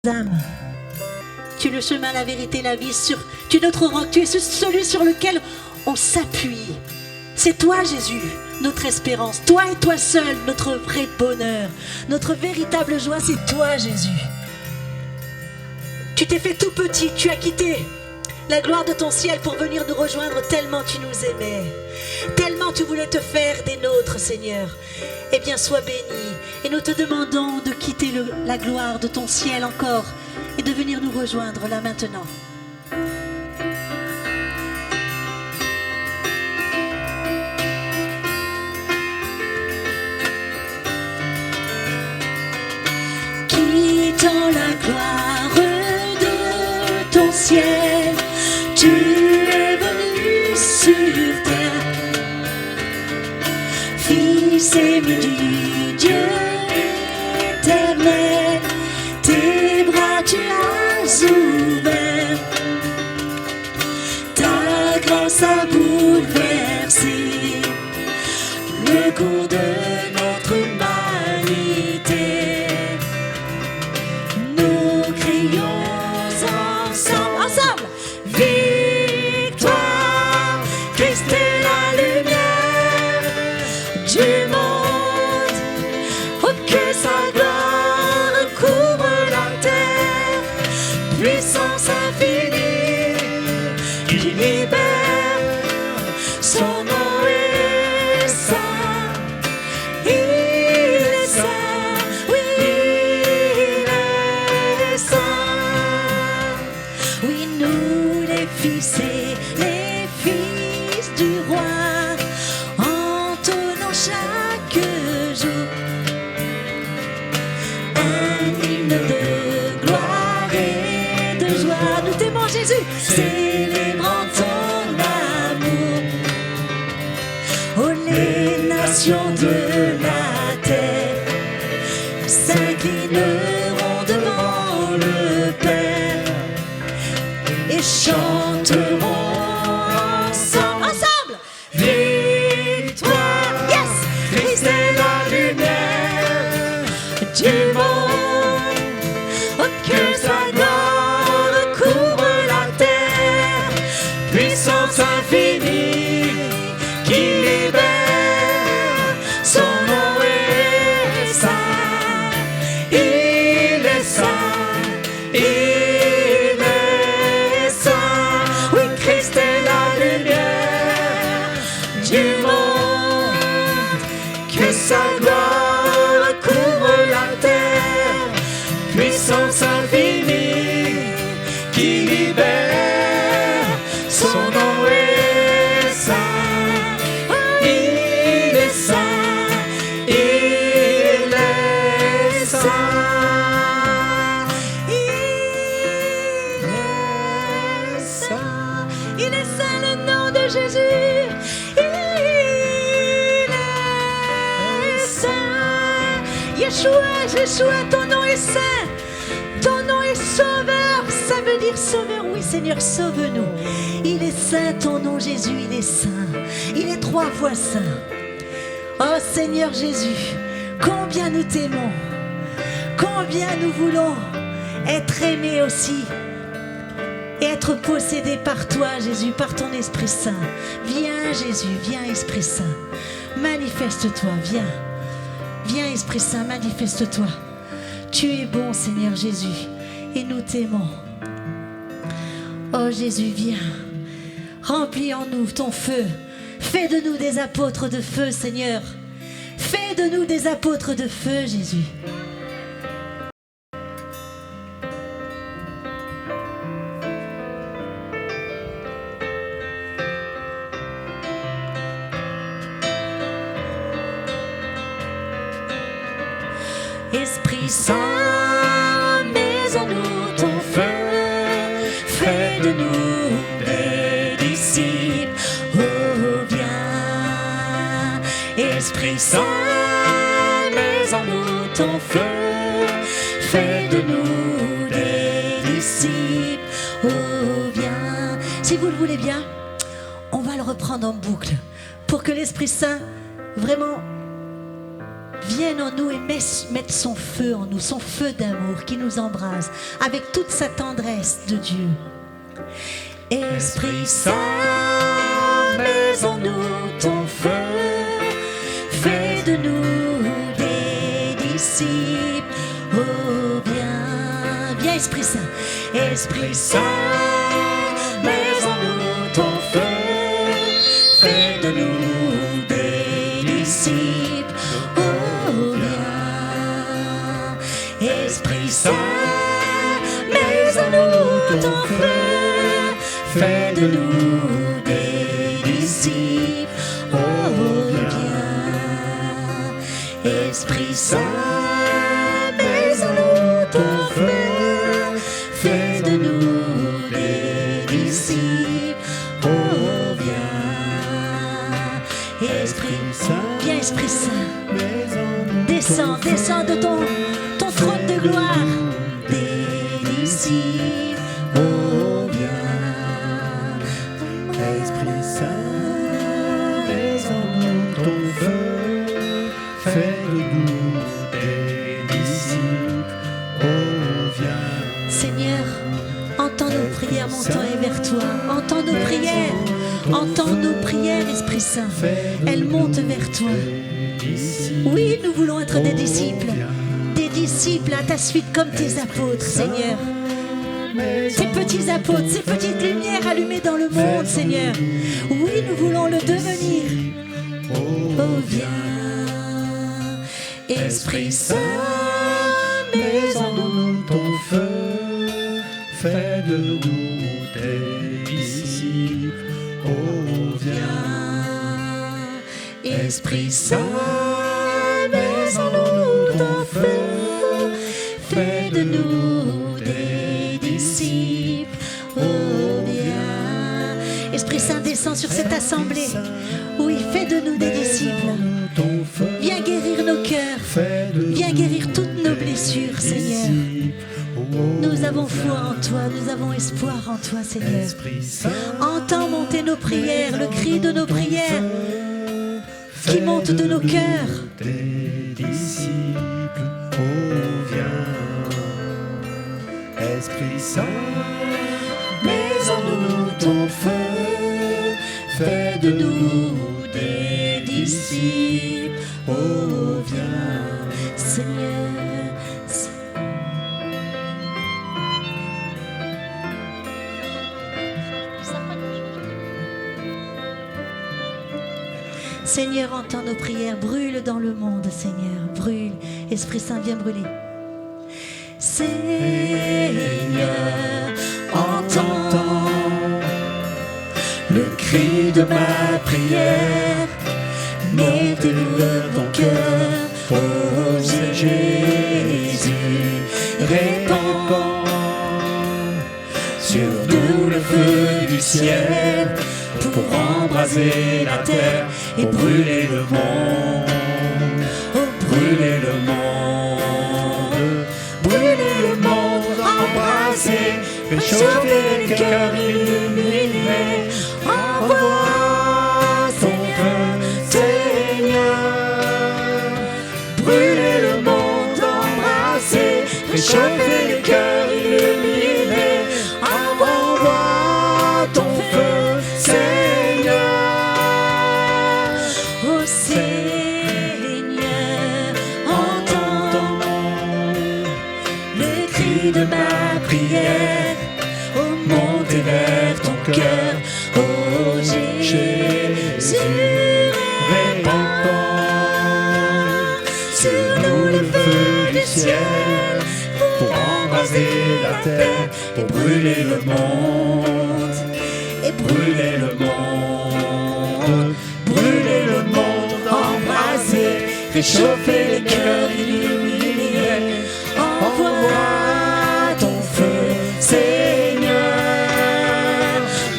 âmes. Tu es le chemin, la vérité, la vie. Tu es notre roc, tu es celui sur lequel on s'appuie. C'est toi, Jésus, notre espérance. Toi et toi seul, notre vrai bonheur. Notre véritable joie, c'est toi, Jésus. Tu t'es fait tout petit, tu as quitté la gloire de ton ciel pour venir nous rejoindre tellement tu nous aimais. Tellement tu voulais te faire des nôtres, Seigneur. Eh bien, sois béni. Et nous te demandons de quitter la gloire de ton ciel encore et de venir nous rejoindre là maintenant. Quittant la gloire de ton ciel, tu es venu sur terre, Fils aimé du Dieu éternel, tes bras tu as ouverts, ta grâce a bouleversé le cours de notre humanité. Nous crions ensemble, victoire, Christ est la lumière du monde, oh que sa gloire couvre la terre, puissance infinie qui libère, son nom est saint, il est saint, oui il est saint, oui nous les fils et les fils du roi, entonnons chaque jour un hymne de gloire et de joie. Nous t'aimons Jésus, célébrant ton amour. Oh les nations de la terre s'inclineront devant le Père et chanteront ensemble, victoire, yes, Christ est la lumière du monde, oh que sa gloire couvre la terre, puissance infinie qui libère, son nom est saint, il est saint, il est saint, oui Christ est la lumière du monde, que sa gloire couvre la terre, puissance infinie qui libère, son nom est saint, il est saint, il est saint, il est saint, il est saint le nom de Jésus, il est saint, Yeshua, ton nom est saint, ton nom est sauveur, ça veut dire sauveur, oui Seigneur, sauve-nous. Il est saint, ton nom Jésus, il est saint, il est 3 fois saint. Oh Seigneur Jésus, combien nous t'aimons, combien nous voulons être aimés aussi et être possédés par toi Jésus, par ton Esprit Saint. Viens Jésus, viens Esprit Saint, manifeste-toi, viens. Viens Esprit Saint, manifeste-toi. Tu es bon Seigneur Jésus et nous t'aimons. Oh Jésus, viens, remplis en nous ton feu. Fais de nous des apôtres de feu Seigneur. Fais de nous des apôtres de feu Jésus. Esprit Saint, mets en nous ton feu, fais de nous des disciples, oh viens. Esprit Saint, mets en nous ton feu, fais de nous des disciples, oh viens. Si vous le voulez bien, on va le reprendre en boucle pour que l'Esprit Saint vraiment vienne en nous et mette son feu en nous, son feu d'amour qui nous embrase avec toute sa tendresse de Dieu. Esprit Saint, mets en nous ton feu, fais de nous des disciples. Oh, viens Esprit Saint, Esprit Saint, mets en nous ton feu, fais de nous des disciples. Oh, viens, Esprit Saint, mets en nous ton feu, fais de nous des disciples. Oh, viens, Esprit Saint, mets en nous ton feu, fais de nous des disciples. Oh, viens, Esprit Saint, viens Esprit Saint, descends de ton trône de gloire des disciples. Oh, Esprit Saint, mets en nous ton feu, fais de nous des disciples. Oh, viens. Seigneur, entends nos prières, mon temps est vers toi. Entends nos prières, Esprit Saint. Elles montent vers toi. Oui, nous voulons être des disciples à ta suite comme tes apôtres, Seigneur. Ces petits apôtres, ces petites lumières allumées dans le monde, Seigneur. Oui, nous voulons le devenir. Oh, viens, Esprit Saint, mets en nous ton feu, fais de nous tes disciples. Oh, viens, Esprit Saint, mets en nous ton feu, fais de nous des disciples. Oh, viens. Esprit Saint, descend sur cette assemblée. Oui, fais de nous des disciples. Viens guérir nos cœurs. Viens guérir toutes nos blessures, Seigneur. Nous avons foi en toi, nous avons espoir en toi, Seigneur. Entends monter nos prières, le cri de nos prières qui monte de nos cœurs. Tes disciples, oh viens, Esprit Saint, Mets en nous ton feu, fais de nous des disciples. Oh, viens, Seigneur. Seigneur, entends nos prières, brûle dans le monde, Seigneur, brûle. Esprit Saint, viens brûler. Seigneur, entends le cri de ma prière, mets de ton cœur, oh Jésus, répands sur nous le feu du ciel, pour embraser la terre et brûler le monde, oh brûler le monde, brûler le monde, embraser, réchauffer les cœurs illuminés, envoie ton feu, Seigneur, brûler le monde, embraser, réchauffer les cœurs illuminés, envoie ton feu, Seigneur, oh Seigneur, entends le cri de ma prière, oh monter vers ton cœur, oh Jésus, répands sur nous le feu du ciel, pour embraser la terre et brûler le monde, et brûler le monde, brûler le monde, embraser, réchauffer les cœurs illuminés, envoie ton feu, Seigneur,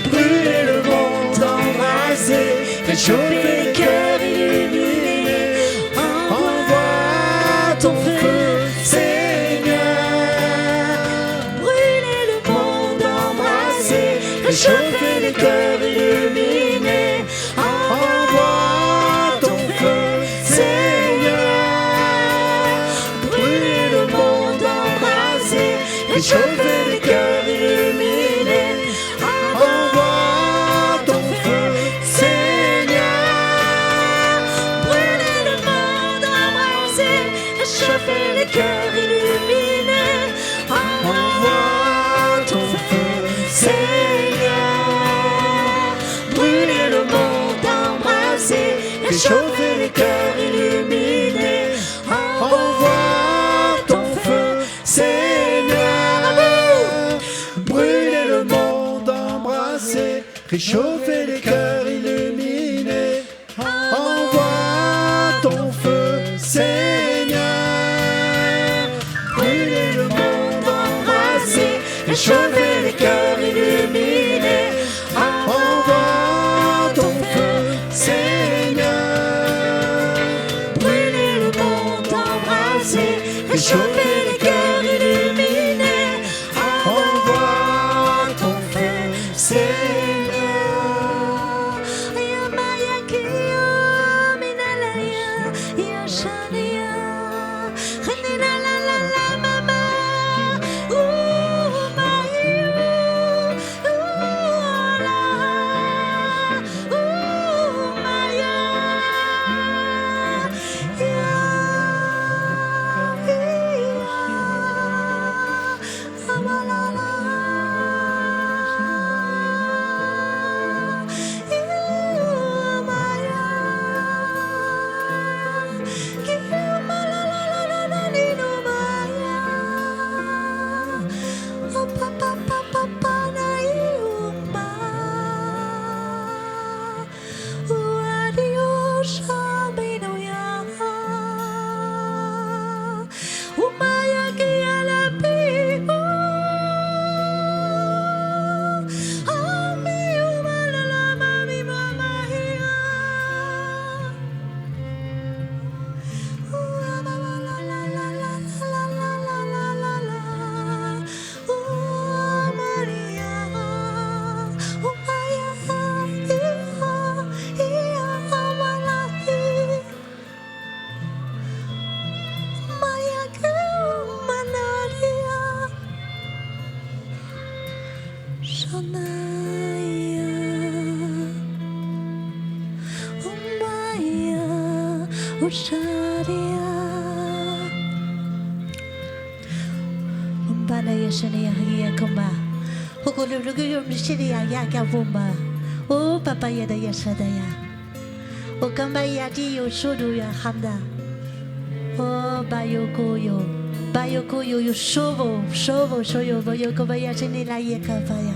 brûler le monde, embraser, réchauffer les cœurs illuminés, envoie ton feu, Seigneur, brûler le monde, embraser, réchauffer les cœurs illuminés, envoie ton feu, Seigneur, réchauffer les cœurs illuminés. Envoie ton feu, Seigneur. Brûler le monde, embraser, réchauffer les cœurs illuminés. Envoie ton feu, Seigneur. Brûler le monde, embraser, Réchauffer les cœurs illuminés. Envoie ton feu, Seigneur. Brûler le monde, embrasser. Réchauffer les cœurs illuminés. Envoie ton feu, Seigneur. Brûler le monde, embrasser. Réchauffer les cœurs illuminés. Envoie ton feu, Seigneur. brûler le monde, embraser, réchauffer les cœurs illuminés. Envoie ton feu, Seigneur. Umbana yashani ya kumba. Hukulugu mshiri ya kabumba. O papa yada yashadaya. O kamba yadi yoshudu ya hamda. O bayokoyo. Bayokoyo yoshovo. Shovo shoyo bayokoma yashani la yakavaya.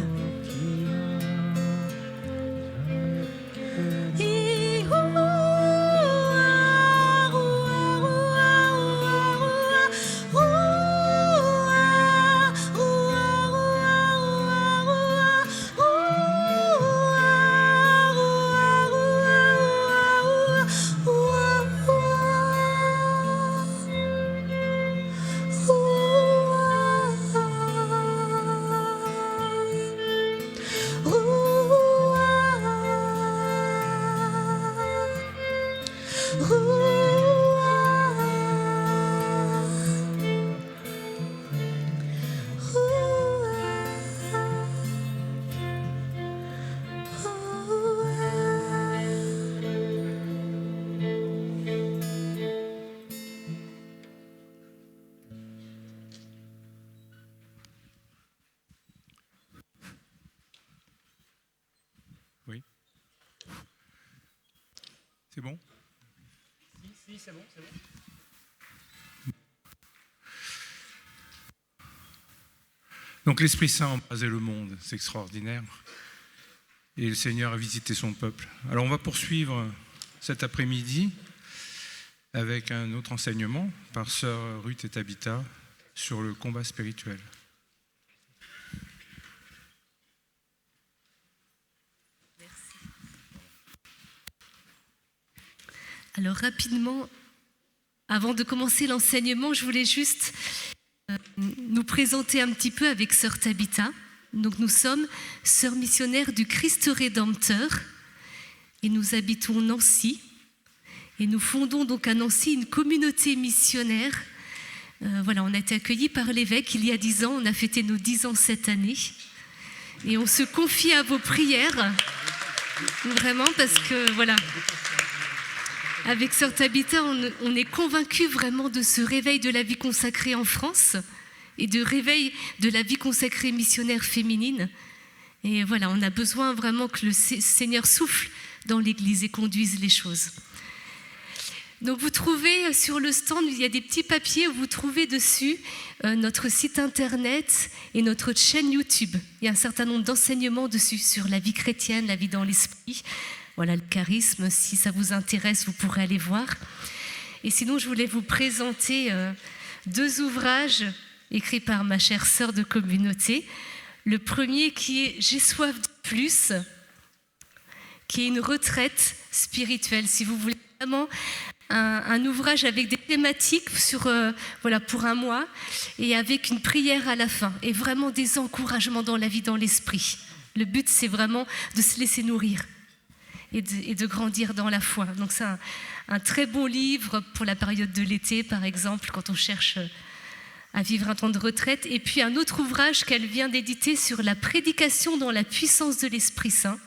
Oui. C'est bon ? Si, c'est bon, c'est bon. Donc l'Esprit Saint a embrasé le monde, c'est extraordinaire. Et le Seigneur a visité son peuple. Alors on va poursuivre cet après-midi avec un autre enseignement par sœur Ruth et Tabitha sur le combat spirituel. Alors rapidement, avant de commencer l'enseignement, je voulais juste nous présenter un petit peu avec sœur Tabitha. Donc nous sommes sœurs missionnaires du Christ Rédempteur et nous habitons Nancy. Et nous fondons donc à Nancy une communauté missionnaire Voilà, on a été accueillis par l'évêque il y a 10 ans, on a fêté nos 10 ans cette année. Et on se confie à vos prières, vraiment, parce que voilà, avec Sœur Tabitha, on est convaincus vraiment de ce réveil de la vie consacrée en France et de réveil de la vie consacrée missionnaire féminine. Et voilà, on a besoin vraiment que le Seigneur souffle dans l'Église et conduise les choses. Donc vous trouvez sur le stand, il y a des petits papiers où vous trouvez dessus notre site internet et notre chaîne YouTube. Il y a un certain nombre d'enseignements dessus sur la vie chrétienne, la vie dans l'esprit. Voilà, le charisme, si ça vous intéresse, vous pourrez aller voir. Et sinon, je voulais vous présenter 2 ouvrages écrits par ma chère sœur de communauté. Le premier qui est « J'ai soif de plus », qui est une retraite spirituelle. Si vous voulez vraiment un ouvrage avec des thématiques voilà, pour un mois et avec une prière à la fin et vraiment des encouragements dans la vie, dans l'esprit. Le but, c'est vraiment de se laisser nourrir et de grandir dans la foi. Donc c'est un très bon livre pour la période de l'été, par exemple, quand on cherche à vivre un temps de retraite. Et puis un autre ouvrage qu'elle vient d'éditer sur la prédication dans la puissance de l'Esprit Saint.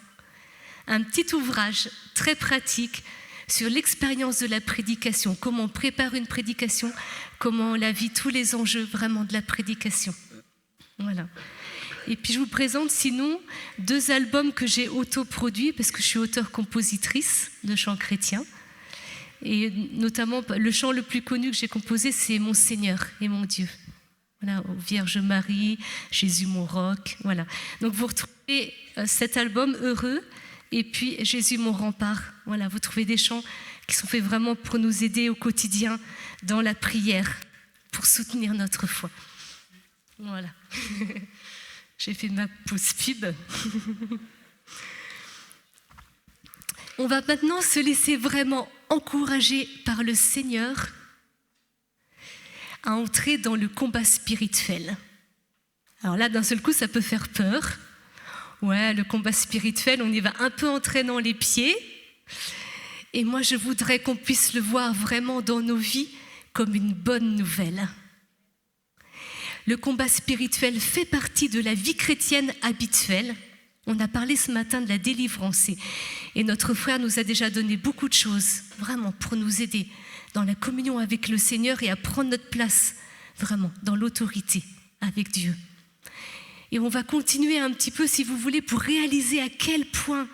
Un petit ouvrage très pratique sur l'expérience de la prédication, comment on prépare une prédication, comment on la vit, tous les enjeux vraiment de la prédication. Voilà. Et puis je vous présente sinon 2 albums que j'ai autoproduits parce que je suis auteure-compositrice de chants chrétiens. Et notamment, le chant le plus connu que j'ai composé, c'est Mon Seigneur et mon Dieu. Voilà, ô Vierge Marie, Jésus mon roc. Voilà. Donc vous retrouvez cet album Heureux. Et puis Jésus mon rempart. Voilà, vous trouvez des chants qui sont faits vraiment pour nous aider au quotidien dans la prière, pour soutenir notre foi. Voilà. J'ai fait ma pause pub. On va maintenant se laisser vraiment encourager par le Seigneur à entrer dans le combat spirituel. Alors là, d'un seul coup, ça peut faire peur. Ouais, le combat spirituel, on y va un peu en traînant les pieds. Et moi, je voudrais qu'on puisse le voir vraiment dans nos vies comme une bonne nouvelle. Le combat spirituel fait partie de la vie chrétienne habituelle. On a parlé ce matin de la délivrance et notre frère nous a déjà donné beaucoup de choses, vraiment, pour nous aider dans la communion avec le Seigneur et à prendre notre place, vraiment, dans l'autorité avec Dieu. Et on va continuer un petit peu, si vous voulez, pour réaliser à quel point,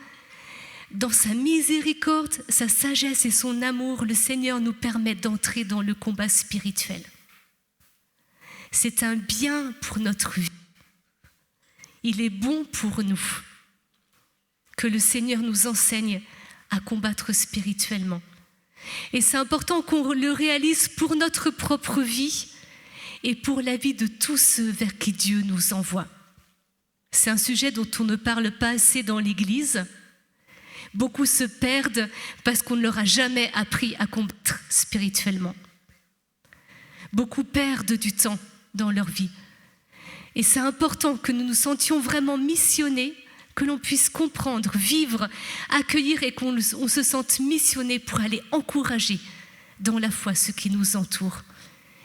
dans sa miséricorde, sa sagesse et son amour, le Seigneur nous permet d'entrer dans le combat spirituel. C'est un bien pour notre vie. Il est bon pour nous que le Seigneur nous enseigne à combattre spirituellement. Et c'est important qu'on le réalise pour notre propre vie et pour la vie de tous ceux vers qui Dieu nous envoie. C'est un sujet dont on ne parle pas assez dans l'Église. Beaucoup se perdent parce qu'on ne leur a jamais appris à combattre spirituellement. Beaucoup perdent du temps dans leur vie. Et c'est important que nous nous sentions vraiment missionnés, que l'on puisse comprendre, vivre, accueillir et qu'on se sente missionnés pour aller encourager dans la foi ceux qui nous entourent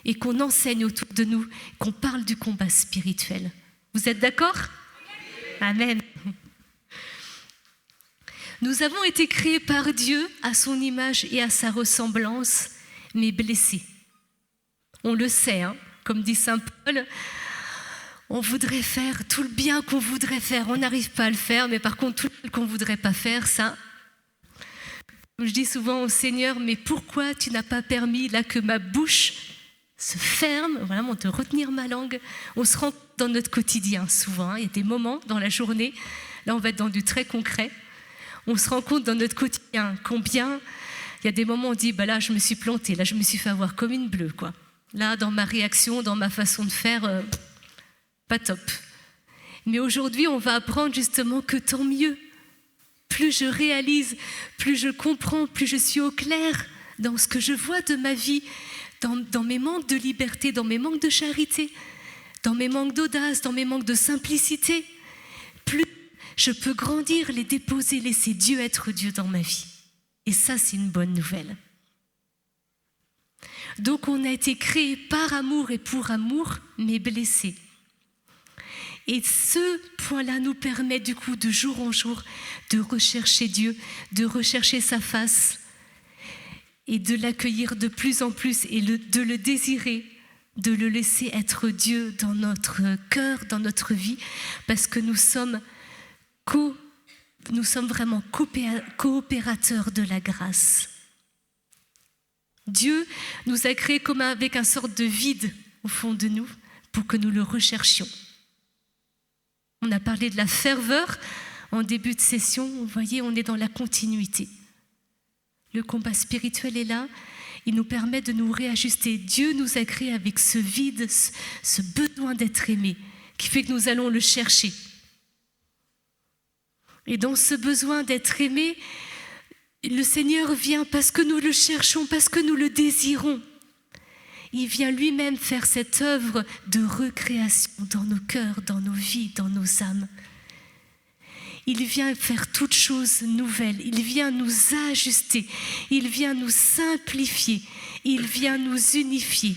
et qu'on enseigne autour de nous, qu'on parle du combat spirituel. Vous êtes d'accord ? Amen. Nous avons été créés par Dieu à son image et à sa ressemblance, mais blessés. On le sait, hein, comme dit saint Paul, on voudrait faire tout le bien qu'on voudrait faire, on n'arrive pas à le faire, mais par contre, tout le mal qu'on ne voudrait pas faire, ça, je dis souvent au Seigneur, mais pourquoi tu n'as pas permis là que ma bouche se ferme, vraiment de retenir ma langue. On se rend dans notre quotidien souvent, il y a des moments dans la journée, là on va être dans du très concret, on se rend compte dans notre quotidien combien il y a des moments où on dit, bah là je me suis plantée, là je me suis fait avoir comme une bleue, quoi. Là dans ma réaction, dans ma façon de faire, pas top. Mais aujourd'hui on va apprendre justement que tant mieux, plus je réalise, plus je comprends, plus je suis au clair dans ce que je vois de ma vie, dans mes manques de liberté, dans mes manques de charité, dans mes manques d'audace, dans mes manques de simplicité, plus je peux grandir, les déposer, laisser Dieu être Dieu dans ma vie. Et ça, c'est une bonne nouvelle. Donc on a été créé par amour et pour amour, mais blessé. Et ce point-là nous permet du coup de jour en jour de rechercher Dieu, de rechercher sa face et de l'accueillir de plus en plus et de le désirer, de le laisser être Dieu dans notre cœur, dans notre vie, parce que nous sommes vraiment coopérateurs de la grâce. Dieu nous a créés comme avec un sorte de vide au fond de nous pour que nous le recherchions. On a parlé de la ferveur en début de session. Vous voyez, on est dans la continuité. Le combat spirituel est là. Il nous permet de nous réajuster. Dieu nous a créés avec ce vide, ce besoin d'être aimé, qui fait que nous allons le chercher. Et dans ce besoin d'être aimé, le Seigneur vient parce que nous le cherchons, parce que nous le désirons. Il vient lui-même faire cette œuvre de recréation dans nos cœurs, dans nos vies, dans nos âmes. Il vient faire toutes choses nouvelles. Il vient nous ajuster. Il vient nous simplifier. Il vient nous unifier.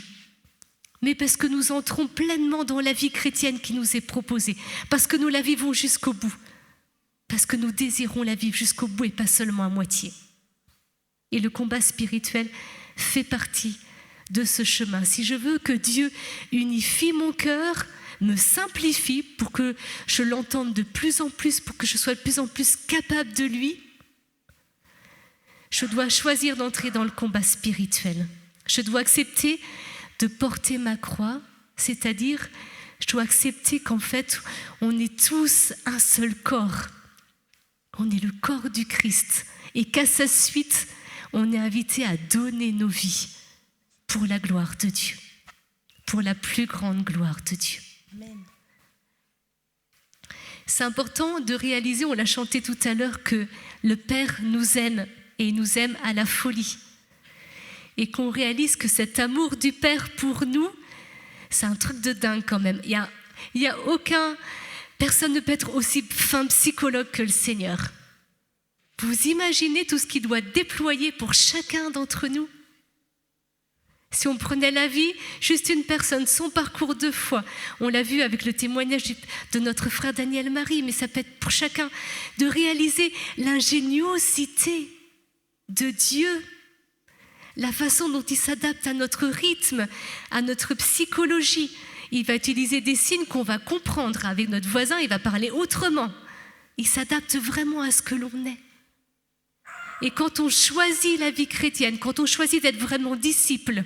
Mais parce que nous entrons pleinement dans la vie chrétienne qui nous est proposée. Parce que nous la vivons jusqu'au bout. Parce que nous désirons la vivre jusqu'au bout et pas seulement à moitié. Et le combat spirituel fait partie de ce chemin. Si je veux que Dieu unifie mon cœur, me simplifie pour que je l'entende de plus en plus, pour que je sois de plus en plus capable de lui, je dois choisir d'entrer dans le combat spirituel. Je dois accepter de porter ma croix, c'est-à-dire je dois accepter qu'en fait on est tous un seul corps. On est le corps du Christ et qu'à sa suite, on est invité à donner nos vies pour la gloire de Dieu, pour la plus grande gloire de Dieu. Amen. C'est important de réaliser, on l'a chanté tout à l'heure, que le Père nous aime et nous aime à la folie. Et qu'on réalise que cet amour du Père pour nous, c'est un truc de dingue quand même. Il y a personne ne peut être aussi fin psychologue que le Seigneur. Vous imaginez tout ce qu'il doit déployer pour chacun d'entre nous ? Si on prenait la vie, juste une personne, son parcours de foi, on l'a vu avec le témoignage de notre frère Daniel Marie, mais ça peut être pour chacun, de réaliser l'ingéniosité de Dieu, la façon dont il s'adapte à notre rythme, à notre psychologie. Il va utiliser des signes qu'on va comprendre. Avec notre voisin, il va parler autrement. Il s'adapte vraiment à ce que l'on est. Et quand on choisit la vie chrétienne, quand on choisit d'être vraiment disciple,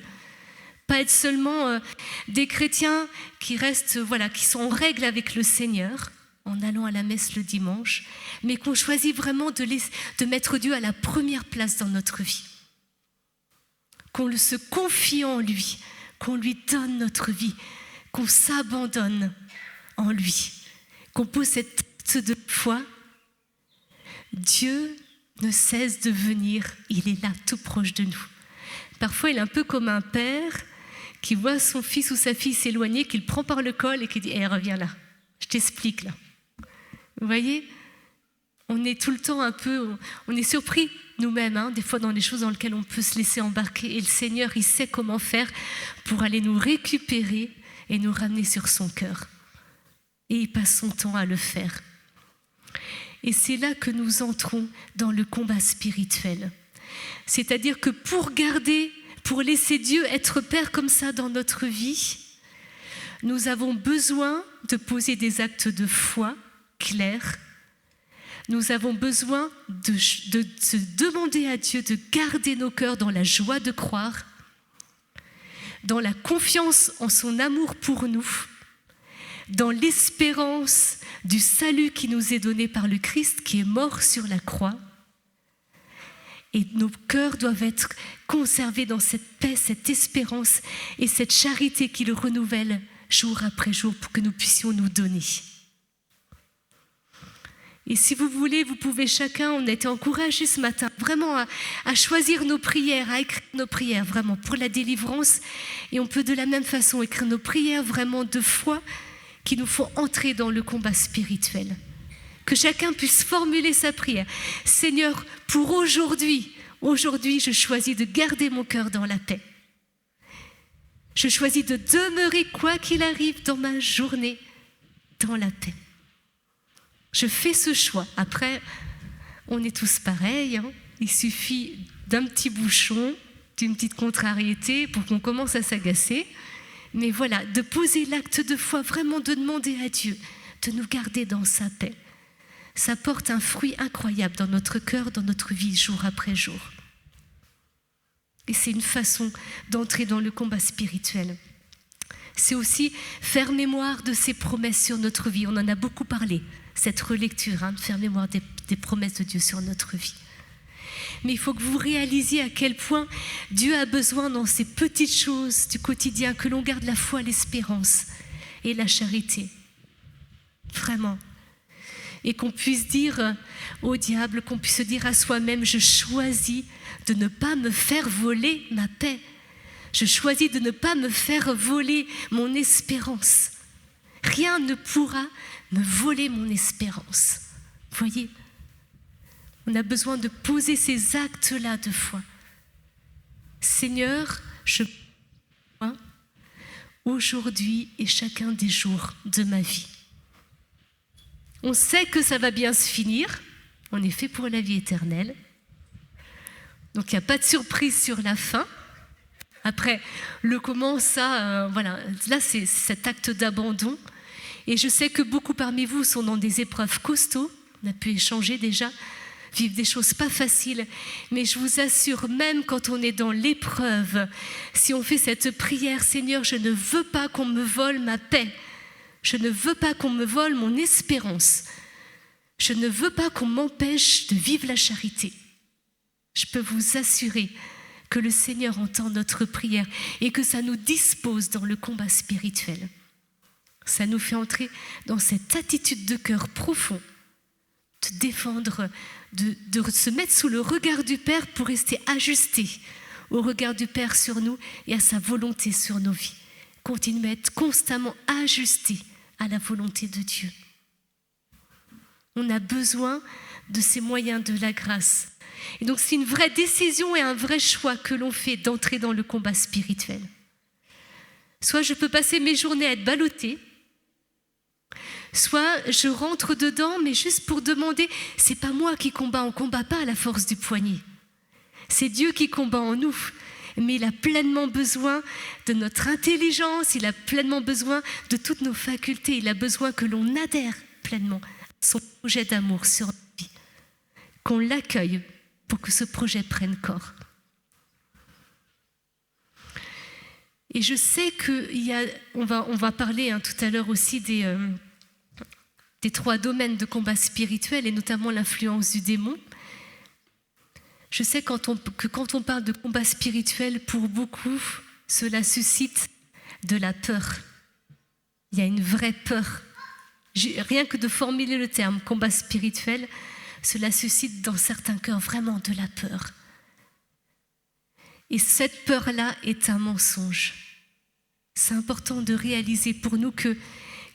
pas être seulement des chrétiens qui restent, qui sont en règle avec le Seigneur, en allant à la messe le dimanche, mais qu'on choisit vraiment de mettre Dieu à la première place dans notre vie. Qu'on se confie en lui, qu'on lui donne notre vie, qu'on s'abandonne en lui, qu'on pose cette acte de foi. Dieu ne cesse de venir, il est là tout proche de nous. Parfois il est un peu comme un père qui voit son fils ou sa fille s'éloigner, qu'il prend par le col et qui dit reviens là, je t'explique là. Vous voyez, on est tout le temps on est surpris nous-mêmes, des fois dans les choses dans lesquelles on peut se laisser embarquer, et le Seigneur il sait comment faire pour aller nous récupérer et nous ramener sur son cœur. Et il passe son temps à le faire. Et c'est là que nous entrons dans le combat spirituel. C'est-à-dire que pour laisser Dieu être Père comme ça dans notre vie, nous avons besoin de poser des actes de foi clairs. Nous avons besoin de se demander à Dieu de garder nos cœurs dans la joie de croire, dans la confiance en son amour pour nous, dans l'espérance du salut qui nous est donné par le Christ qui est mort sur la croix. Et nos cœurs doivent être conservés dans cette paix, cette espérance et cette charité qu'il renouvelle jour après jour pour que nous puissions nous donner. Et si vous voulez, vous pouvez chacun, on a été encouragés ce matin, vraiment à choisir nos prières, à écrire nos prières vraiment pour la délivrance. Et on peut de la même façon écrire nos prières vraiment de foi qui nous font entrer dans le combat spirituel. Que chacun puisse formuler sa prière. Seigneur, pour aujourd'hui, je choisis de garder mon cœur dans la paix. Je choisis de demeurer, quoi qu'il arrive, dans ma journée, dans la paix. Je fais ce choix. Après, on est tous pareils, hein. Il suffit d'un petit bouchon, d'une petite contrariété pour qu'on commence à s'agacer. Mais voilà, de poser l'acte de foi, vraiment de demander à Dieu de nous garder dans sa paix. Ça porte un fruit incroyable dans notre cœur, dans notre vie, jour après jour. Et c'est une façon d'entrer dans le combat spirituel. C'est aussi faire mémoire de ses promesses sur notre vie. On en a beaucoup parlé, cette relecture, de faire mémoire des promesses de Dieu sur notre vie. Mais il faut que vous réalisiez à quel point Dieu a besoin dans ces petites choses du quotidien que l'on garde la foi, l'espérance et la charité. Vraiment. Et qu'on puisse dire au diable, qu'on puisse dire à soi-même, je choisis de ne pas me faire voler ma paix. Je choisis de ne pas me faire voler mon espérance. Rien ne pourra me voler mon espérance. Voyez, on a besoin de poser ces actes-là de foi. Seigneur, je prie aujourd'hui et chacun des jours de ma vie. On sait que ça va bien se finir. On est fait pour la vie éternelle. Donc il n'y a pas de surprise sur la fin. Après, le comment, ça, voilà, là c'est cet acte d'abandon. Et je sais que beaucoup parmi vous sont dans des épreuves costauds. On a pu échanger déjà, vivre des choses pas faciles. Mais je vous assure, même quand on est dans l'épreuve, si on fait cette prière, Seigneur, je ne veux pas qu'on me vole ma paix. Je ne veux pas qu'on me vole mon espérance. Je ne veux pas qu'on m'empêche de vivre la charité. Je peux vous assurer que le Seigneur entend notre prière et que ça nous dispose dans le combat spirituel. Ça nous fait entrer dans cette attitude de cœur profond, de défendre, de se mettre sous le regard du Père pour rester ajusté au regard du Père sur nous et à sa volonté sur nos vies. Continuer à être constamment ajusté à la volonté de Dieu. On a besoin de ces moyens de la grâce. Et donc c'est une vraie décision et un vrai choix que l'on fait d'entrer dans le combat spirituel. Soit je peux passer mes journées à être ballottée, soit je rentre dedans, mais juste pour demander, c'est pas moi qui combat, on combat pas à la force du poignet. C'est Dieu qui combat en nous. Mais il a pleinement besoin de notre intelligence, il a pleinement besoin de toutes nos facultés, il a besoin que l'on adhère pleinement à son projet d'amour sur notre vie, qu'on l'accueille pour que ce projet prenne corps. Et je sais qu'on va parler tout à l'heure aussi des 3 domaines de combat spirituel et notamment l'influence du démon. Je sais que quand on parle de combat spirituel, pour beaucoup, cela suscite de la peur. Il y a une vraie peur. Rien que de formuler le terme combat spirituel, cela suscite dans certains cœurs vraiment de la peur. Et cette peur-là est un mensonge. C'est important de réaliser pour nous que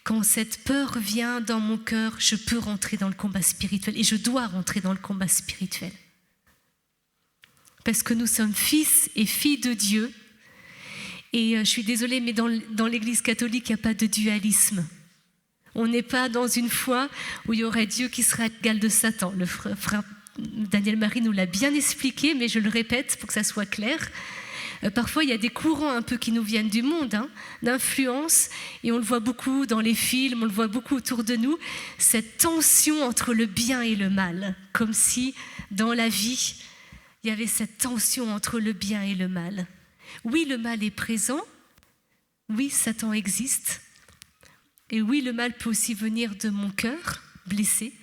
quand cette peur vient dans mon cœur, je peux rentrer dans le combat spirituel et je dois rentrer dans le combat spirituel. Parce que nous sommes fils et filles de Dieu. Et je suis désolée, mais dans l'Église catholique, il n'y a pas de dualisme. On n'est pas dans une foi où il y aurait Dieu qui serait égal de Satan. Le frère Daniel Marie nous l'a bien expliqué, mais je le répète pour que ça soit clair. Parfois, il y a des courants un peu qui nous viennent du monde, d'influence, et on le voit beaucoup dans les films, on le voit beaucoup autour de nous, cette tension entre le bien et le mal, comme si dans la vie, il y avait cette tension entre le bien et le mal. Oui, le mal est présent. Oui, Satan existe. Et oui, le mal peut aussi venir de mon cœur, blessé.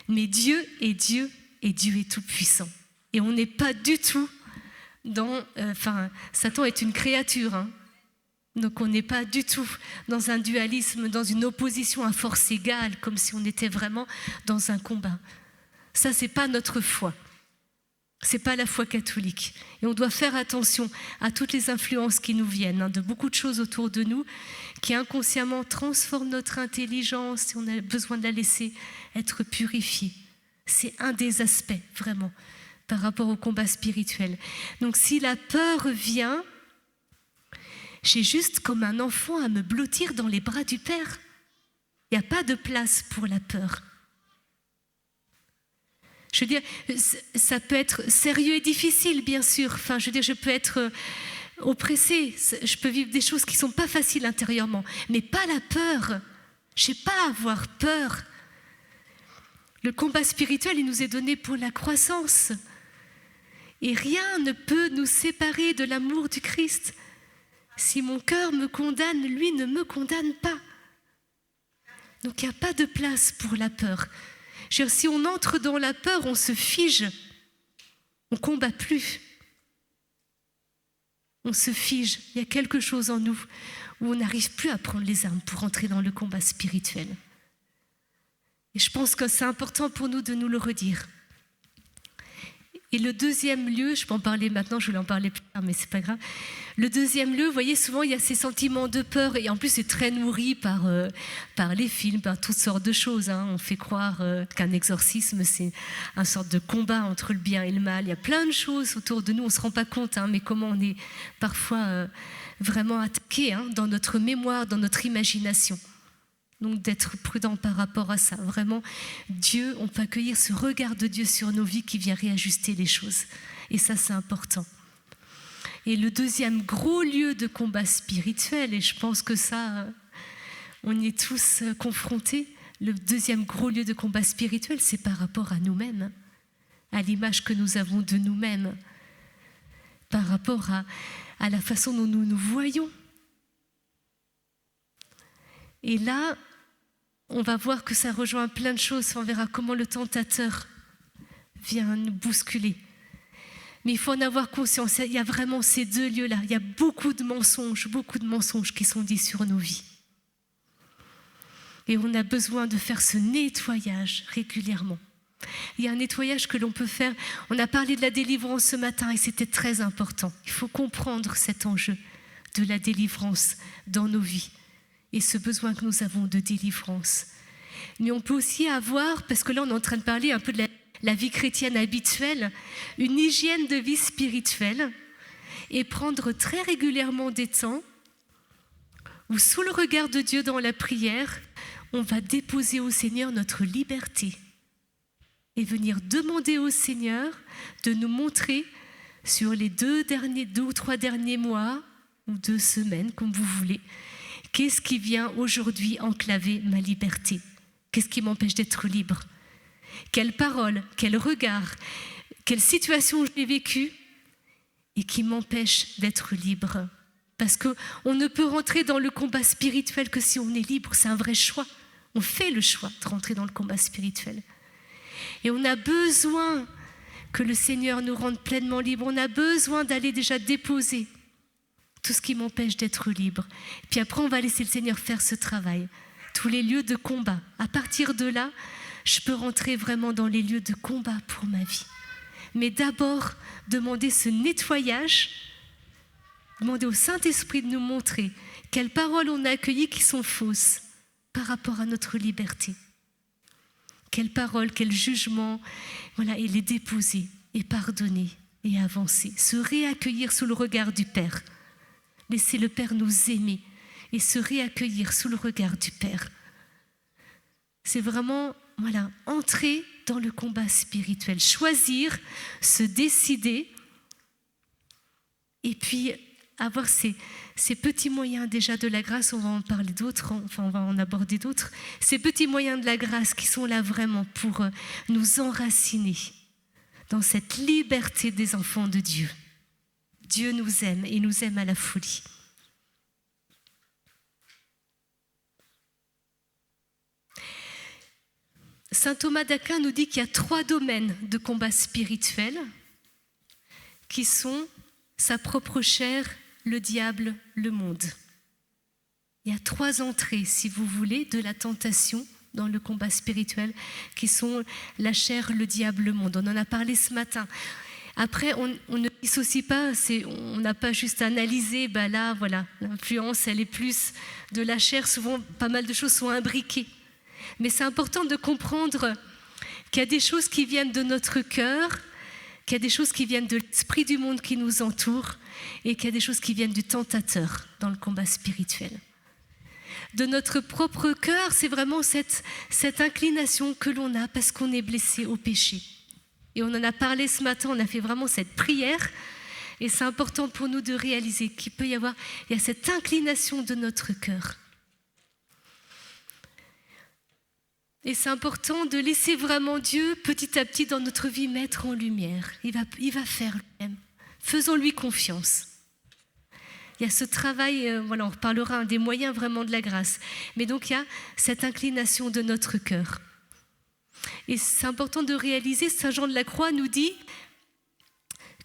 Mais Dieu est Dieu et Dieu est tout-puissant. Et on n'est pas du tout dans... Satan est une créature. Donc on n'est pas du tout dans un dualisme, dans une opposition à force égale, comme si on était vraiment dans un combat. Ça, c'est pas notre foi. C'est pas la foi catholique. Et on doit faire attention à toutes les influences qui nous viennent, de beaucoup de choses autour de nous, qui inconsciemment transforment notre intelligence et on a besoin de la laisser être purifiée. C'est un des aspects, vraiment, par rapport au combat spirituel. Donc si la peur vient, J'ai juste comme un enfant à me blottir dans les bras du Père. Il n'y a pas de place pour la peur. Je veux dire, ça peut être sérieux et difficile, bien sûr. Enfin, je veux dire, je peux être oppressée. Je peux vivre des choses qui ne sont pas faciles intérieurement. Mais pas la peur. Je n'ai pas à avoir peur. Le combat spirituel, il nous est donné pour la croissance. Et rien ne peut nous séparer de l'amour du Christ. Si mon cœur me condamne, lui ne me condamne pas. Donc il n'y a pas de place pour la peur. Je veux dire, si on entre dans la peur, on se fige. On ne combat plus. On se fige. Il y a quelque chose en nous où on n'arrive plus à prendre les armes pour entrer dans le combat spirituel. Et je pense que c'est important pour nous de nous le redire. Et le deuxième lieu, je peux en parler maintenant, je voulais en parler plus tard, mais c'est pas grave. Le deuxième lieu, vous voyez, souvent il y a ces sentiments de peur, et en plus c'est très nourri par les films, par toutes sortes de choses. On fait croire qu'un exorcisme, c'est une sorte de combat entre le bien et le mal. Il y a plein de choses autour de nous, on ne se rend pas compte, mais comment on est parfois vraiment attaqué dans notre mémoire, dans notre imagination. Donc d'être prudent par rapport à ça. Vraiment, Dieu, on peut accueillir ce regard de Dieu sur nos vies qui vient réajuster les choses. Et ça, c'est important. Et le deuxième gros lieu de combat spirituel, et je pense que ça, on y est tous confrontés, le deuxième gros lieu de combat spirituel, c'est par rapport à nous-mêmes, à l'image que nous avons de nous-mêmes, par rapport à la façon dont nous nous voyons. Et là, on va voir que ça rejoint plein de choses. On verra comment le tentateur vient nous bousculer. Mais il faut en avoir conscience. Il y a vraiment ces deux lieux-là. Il y a beaucoup de mensonges qui sont dits sur nos vies. Et on a besoin de faire ce nettoyage régulièrement. Il y a un nettoyage que l'on peut faire. On a parlé de la délivrance ce matin et c'était très important. Il faut comprendre cet enjeu de la délivrance dans nos vies. Et ce besoin que nous avons de délivrance. Mais on peut aussi avoir, parce que là on est en train de parler un peu de la vie chrétienne habituelle, une hygiène de vie spirituelle et prendre très régulièrement des temps où sous le regard de Dieu dans la prière, on va déposer au Seigneur notre liberté et venir demander au Seigneur de nous montrer sur les 2 ou 3 derniers mois ou 2 semaines, comme vous voulez, qu'est-ce qui vient aujourd'hui enclaver ma liberté? Qu'est-ce qui m'empêche d'être libre? Quelle parole, quel regard, quelle situation j'ai vécue et qui m'empêche d'être libre? Parce qu'on ne peut rentrer dans le combat spirituel que si on est libre, c'est un vrai choix. On fait le choix de rentrer dans le combat spirituel. Et on a besoin que le Seigneur nous rende pleinement libres. On a besoin d'aller déjà déposer tout ce qui m'empêche d'être libre. Puis après, on va laisser le Seigneur faire ce travail. Tous les lieux de combat. À partir de là, je peux rentrer vraiment dans les lieux de combat pour ma vie. Mais d'abord, demander ce nettoyage, demander au Saint-Esprit de nous montrer quelles paroles on a accueillies qui sont fausses par rapport à notre liberté. Quelles paroles, quel jugement, et les déposer, et pardonner, et avancer. Se réaccueillir sous le regard du Père. Laisser le Père nous aimer et se réaccueillir sous le regard du Père. C'est vraiment, entrer dans le combat spirituel, choisir, se décider et puis avoir ces petits moyens déjà de la grâce, on va en parler d'autres, on va en aborder d'autres, ces petits moyens de la grâce qui sont là vraiment pour nous enraciner dans cette liberté des enfants de Dieu. Dieu nous aime et nous aime à la folie. Saint Thomas d'Aquin nous dit qu'il y a 3 domaines de combat spirituel qui sont sa propre chair, le diable, le monde. Il y a 3 entrées, si vous voulez, de la tentation dans le combat spirituel qui sont la chair, le diable, le monde. On en a parlé ce matin. Après, on ne dissocie pas, on n'a pas juste analysé, l'influence, elle est plus de la chair, souvent pas mal de choses sont imbriquées. Mais c'est important de comprendre qu'il y a des choses qui viennent de notre cœur, qu'il y a des choses qui viennent de l'esprit du monde qui nous entoure et qu'il y a des choses qui viennent du tentateur dans le combat spirituel. De notre propre cœur, c'est vraiment cette inclination que l'on a parce qu'on est blessé au péché. Et on en a parlé ce matin, on a fait vraiment cette prière. Et c'est important pour nous de réaliser qu'il peut y avoir, il y a cette inclination de notre cœur. Et c'est important de laisser vraiment Dieu petit à petit dans notre vie mettre en lumière. Il va faire lui-même. Faisons-lui confiance. Il y a ce travail, on reparlera des moyens vraiment de la grâce. Mais donc il y a cette inclination de notre cœur. Et c'est important de réaliser, Saint Jean de la Croix nous dit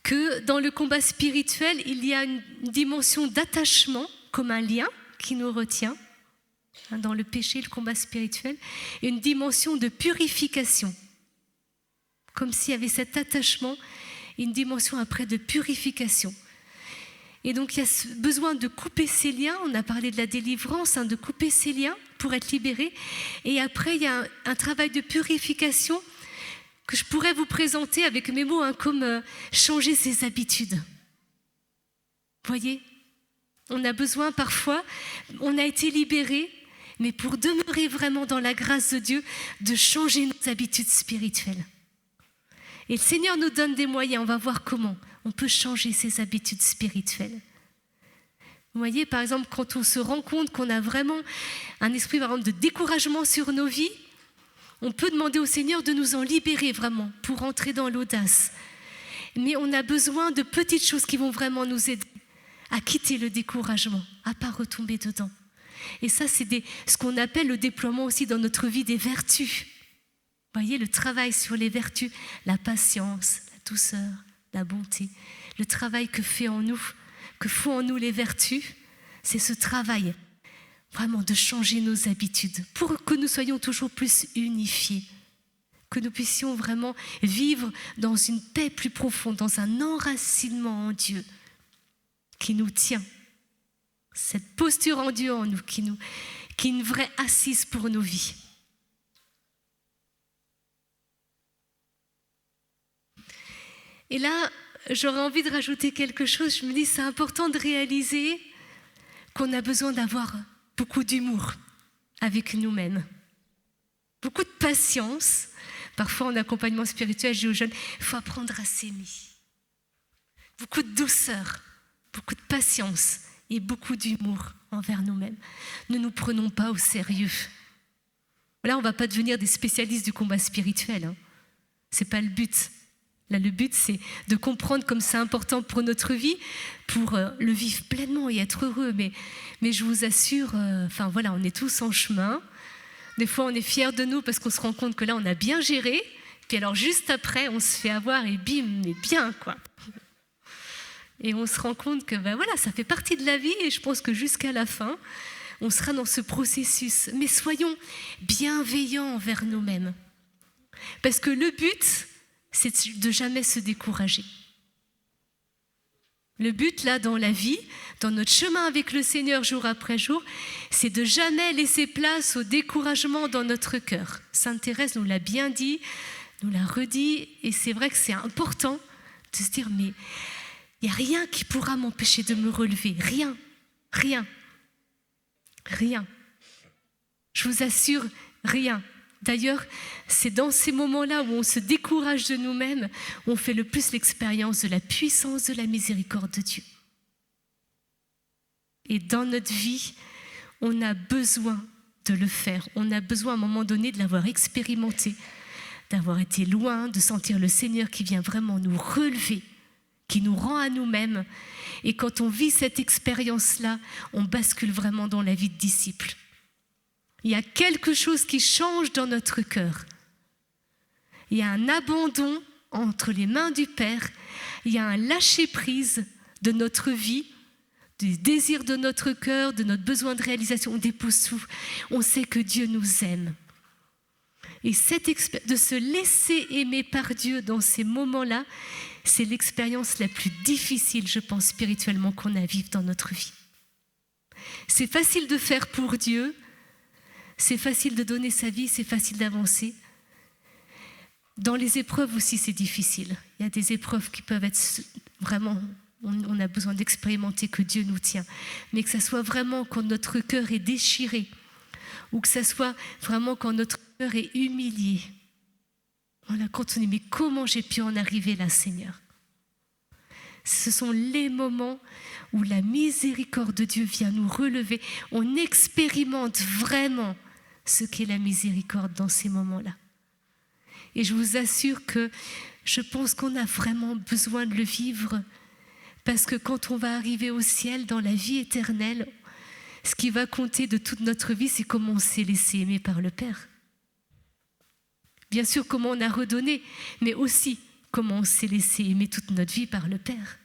que dans le combat spirituel, il y a une dimension d'attachement, comme un lien qui nous retient, dans le péché, le combat spirituel, et une dimension de purification, comme s'il y avait cet attachement, et une dimension après de purification. Et donc il y a ce besoin de couper ces liens, on a parlé de la délivrance, de couper ces liens pour être libéré, et après il y a un travail de purification que je pourrais vous présenter avec mes mots, comme changer ses habitudes. Vous voyez, on a besoin parfois, on a été libéré, mais pour demeurer vraiment dans la grâce de Dieu, de changer nos habitudes spirituelles. Et le Seigneur nous donne des moyens, on va voir comment on peut changer ses habitudes spirituelles. Vous voyez, par exemple, quand on se rend compte qu'on a vraiment un esprit par exemple, de découragement sur nos vies, on peut demander au Seigneur de nous en libérer vraiment pour entrer dans l'audace. Mais on a besoin de petites choses qui vont vraiment nous aider à quitter le découragement, à ne pas retomber dedans. Et ça, c'est ce qu'on appelle le déploiement aussi dans notre vie des vertus. Vous voyez, le travail sur les vertus, la patience, la douceur, la bonté, le travail que font en nous les vertus, c'est ce travail vraiment de changer nos habitudes pour que nous soyons toujours plus unifiés, que nous puissions vraiment vivre dans une paix plus profonde, dans un enracinement en Dieu qui nous tient. Cette posture en Dieu en nous, qui est une vraie assise pour nos vies. Et là, j'aurais envie de rajouter quelque chose. Je me dis, c'est important de réaliser qu'on a besoin d'avoir beaucoup d'humour avec nous-mêmes, beaucoup de patience. Parfois, en accompagnement spirituel, je dis aux jeunes, il faut apprendre à s'aimer. Beaucoup de douceur, beaucoup de patience et beaucoup d'humour envers nous-mêmes. Ne nous prenons pas au sérieux. Là, on ne va pas devenir des spécialistes du combat spirituel. Ce n'est pas le but. Là, le but, c'est de comprendre comme c'est important pour notre vie, pour le vivre pleinement et être heureux. Mais je vous assure, on est tous en chemin. Des fois, on est fiers de nous parce qu'on se rend compte que là, on a bien géré. Puis alors, juste après, on se fait avoir et bim, mais bien, quoi. Et on se rend compte que ça fait partie de la vie et je pense que jusqu'à la fin, on sera dans ce processus. Mais soyons bienveillants envers nous-mêmes. Parce que le but, c'est de jamais se décourager. Le but, là, dans la vie, dans notre chemin avec le Seigneur jour après jour, c'est de jamais laisser place au découragement dans notre cœur. Sainte Thérèse nous l'a bien dit, nous l'a redit, et c'est vrai que c'est important de se dire, mais il n'y a rien qui pourra m'empêcher de me relever. Rien. Je vous assure, rien. D'ailleurs, c'est dans ces moments-là où on se décourage de nous-mêmes, où on fait le plus l'expérience de la puissance de la miséricorde de Dieu. Et dans notre vie, on a besoin de le faire. On a besoin à un moment donné de l'avoir expérimenté, d'avoir été loin, de sentir le Seigneur qui vient vraiment nous relever, qui nous rend à nous-mêmes. Et quand on vit cette expérience-là, on bascule vraiment dans la vie de disciple. Il y a quelque chose qui change dans notre cœur. Il y a un abandon entre les mains du Père. Il y a un lâcher-prise de notre vie, du désir de notre cœur, de notre besoin de réalisation. On dépose tout. On sait que Dieu nous aime. Et de se laisser aimer par Dieu dans ces moments-là, c'est l'expérience la plus difficile, je pense, spirituellement, qu'on a à vivre dans notre vie. C'est facile de faire pour Dieu. C'est facile de donner sa vie, c'est facile d'avancer. Dans les épreuves aussi, c'est difficile. Il y a des épreuves qui peuvent être vraiment, on a besoin d'expérimenter que Dieu nous tient. Mais que ça soit vraiment quand notre cœur est déchiré, ou que ça soit vraiment quand notre cœur est humilié. Voilà, quand on dit, mais comment j'ai pu en arriver là, Seigneur? Ce sont les moments où la miséricorde de Dieu vient nous relever. On expérimente vraiment ce qu'est la miséricorde dans ces moments-là. Et je vous assure que je pense qu'on a vraiment besoin de le vivre, parce que quand on va arriver au ciel, dans la vie éternelle, ce qui va compter de toute notre vie, c'est comment on s'est laissé aimer par le Père. Bien sûr, comment on a redonné, mais aussi comment on s'est laissé aimer toute notre vie par le Père.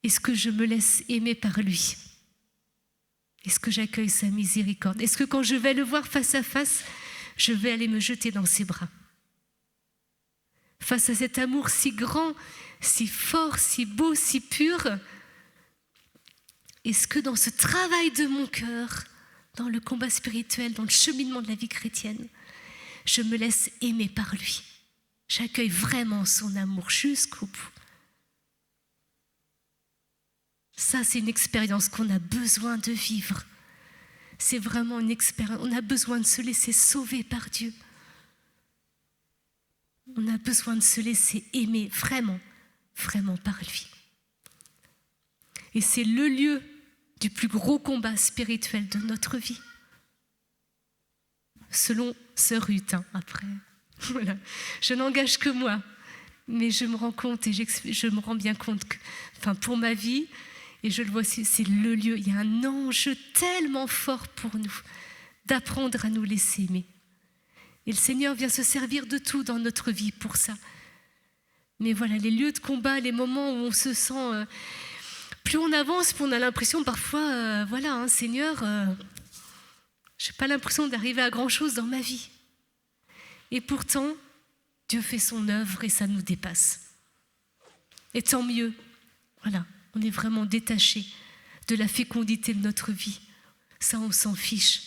Est-ce que je me laisse aimer par lui? Est-ce que j'accueille sa miséricorde? Est-ce que quand je vais le voir face à face, je vais aller me jeter dans ses bras? Face à cet amour si grand, si fort, si beau, si pur, est-ce que dans ce travail de mon cœur, dans le combat spirituel, dans le cheminement de la vie chrétienne, je me laisse aimer par lui? J'accueille vraiment son amour jusqu'au bout. Ça, c'est une expérience qu'on a besoin de vivre. C'est vraiment une expérience. On a besoin de se laisser sauver par Dieu. On a besoin de se laisser aimer vraiment, vraiment par lui. Et c'est le lieu du plus gros combat spirituel de notre vie. Selon Sœur Ruth, après. Voilà. Je n'engage que moi, mais je me rends compte et je me rends bien compte que, pour ma vie, et je le vois aussi, c'est le lieu, il y a un enjeu tellement fort pour nous d'apprendre à nous laisser aimer. Et le Seigneur vient se servir de tout dans notre vie pour ça. Mais voilà, les lieux de combat, les moments où on se sent... plus on avance, plus on a l'impression parfois, Seigneur, je n'ai pas l'impression d'arriver à grand-chose dans ma vie. Et pourtant, Dieu fait son œuvre et ça nous dépasse. Et tant mieux, voilà. On est vraiment détaché de la fécondité de notre vie. Ça, on s'en fiche.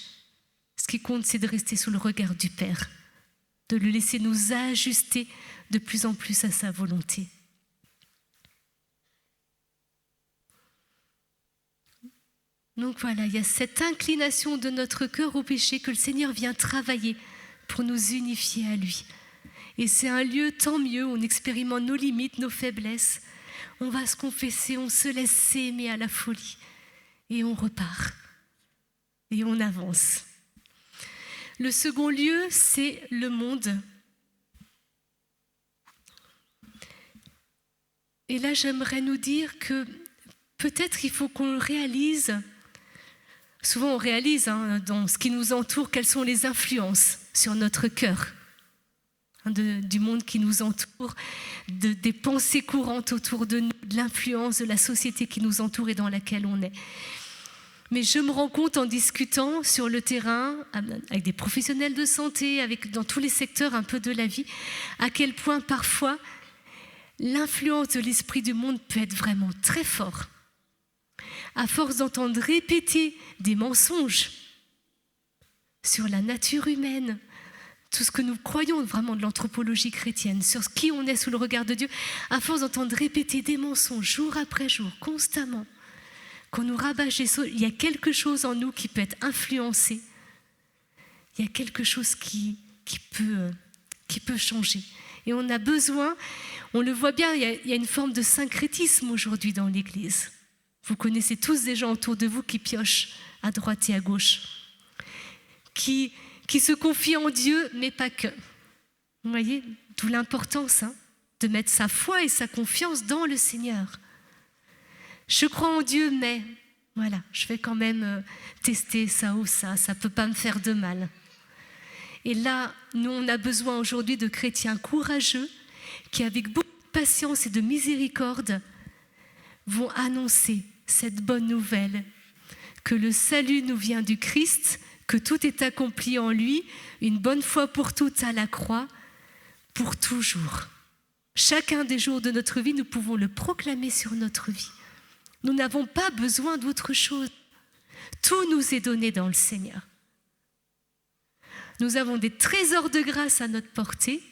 Ce qui compte, c'est de rester sous le regard du Père, de le laisser nous ajuster de plus en plus à sa volonté. Donc voilà, il y a cette inclination de notre cœur au péché que le Seigneur vient travailler pour nous unifier à lui. Et c'est un lieu, tant mieux, où on expérimente nos limites, nos faiblesses. On va se confesser, on se laisse aimer à la folie et on repart et on avance. Le second lieu, c'est le monde. Et là, j'aimerais nous dire que peut-être il faut qu'on réalise, souvent on réalise dans ce qui nous entoure, quelles sont les influences sur notre cœur. Du monde qui nous entoure, des pensées courantes autour de nous, de l'influence de la société qui nous entoure et dans laquelle on est. Mais je me rends compte en discutant sur le terrain, avec des professionnels de santé, dans tous les secteurs un peu de la vie, à quel point parfois l'influence de l'esprit du monde peut être vraiment très forte. À force d'entendre répéter des mensonges sur la nature humaine, tout ce que nous croyons vraiment de l'anthropologie chrétienne, sur qui on est sous le regard de Dieu, à force d'entendre répéter des mensonges jour après jour, constamment, qu'on nous rabâche des choses, il y a quelque chose en nous qui peut être influencé, il y a quelque chose qui peut changer. Et on a besoin, on le voit bien, il y a une forme de syncrétisme aujourd'hui dans l'Église. Vous connaissez tous des gens autour de vous qui piochent à droite et à gauche, qui se confie en Dieu, mais pas que. Vous voyez, d'où l'importance de mettre sa foi et sa confiance dans le Seigneur. Je crois en Dieu, mais voilà, je vais quand même tester ça ou ça ne peut pas me faire de mal. Et là, nous, on a besoin aujourd'hui de chrétiens courageux qui, avec beaucoup de patience et de miséricorde, vont annoncer cette bonne nouvelle, que le salut nous vient du Christ, que tout est accompli en lui, une bonne fois pour toutes à la croix, pour toujours. Chacun des jours de notre vie, nous pouvons le proclamer sur notre vie. Nous n'avons pas besoin d'autre chose. Tout nous est donné dans le Seigneur. Nous avons des trésors de grâce à notre portée.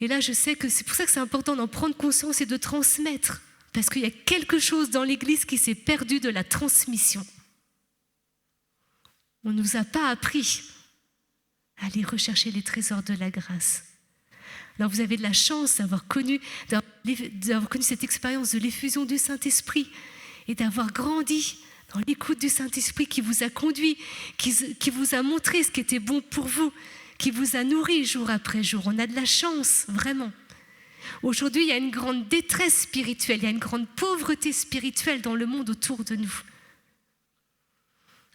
Et là, je sais que c'est pour ça que c'est important d'en prendre conscience et de transmettre. Parce qu'il y a quelque chose dans l'Église qui s'est perdu de la transmission. On ne nous a pas appris à aller rechercher les trésors de la grâce. Alors vous avez de la chance d'avoir connu cette expérience de l'effusion du Saint-Esprit et d'avoir grandi dans l'écoute du Saint-Esprit qui vous a conduit, qui vous a montré ce qui était bon pour vous, qui vous a nourri jour après jour. On a de la chance, vraiment. Aujourd'hui, il y a une grande détresse spirituelle, il y a une grande pauvreté spirituelle dans le monde autour de nous.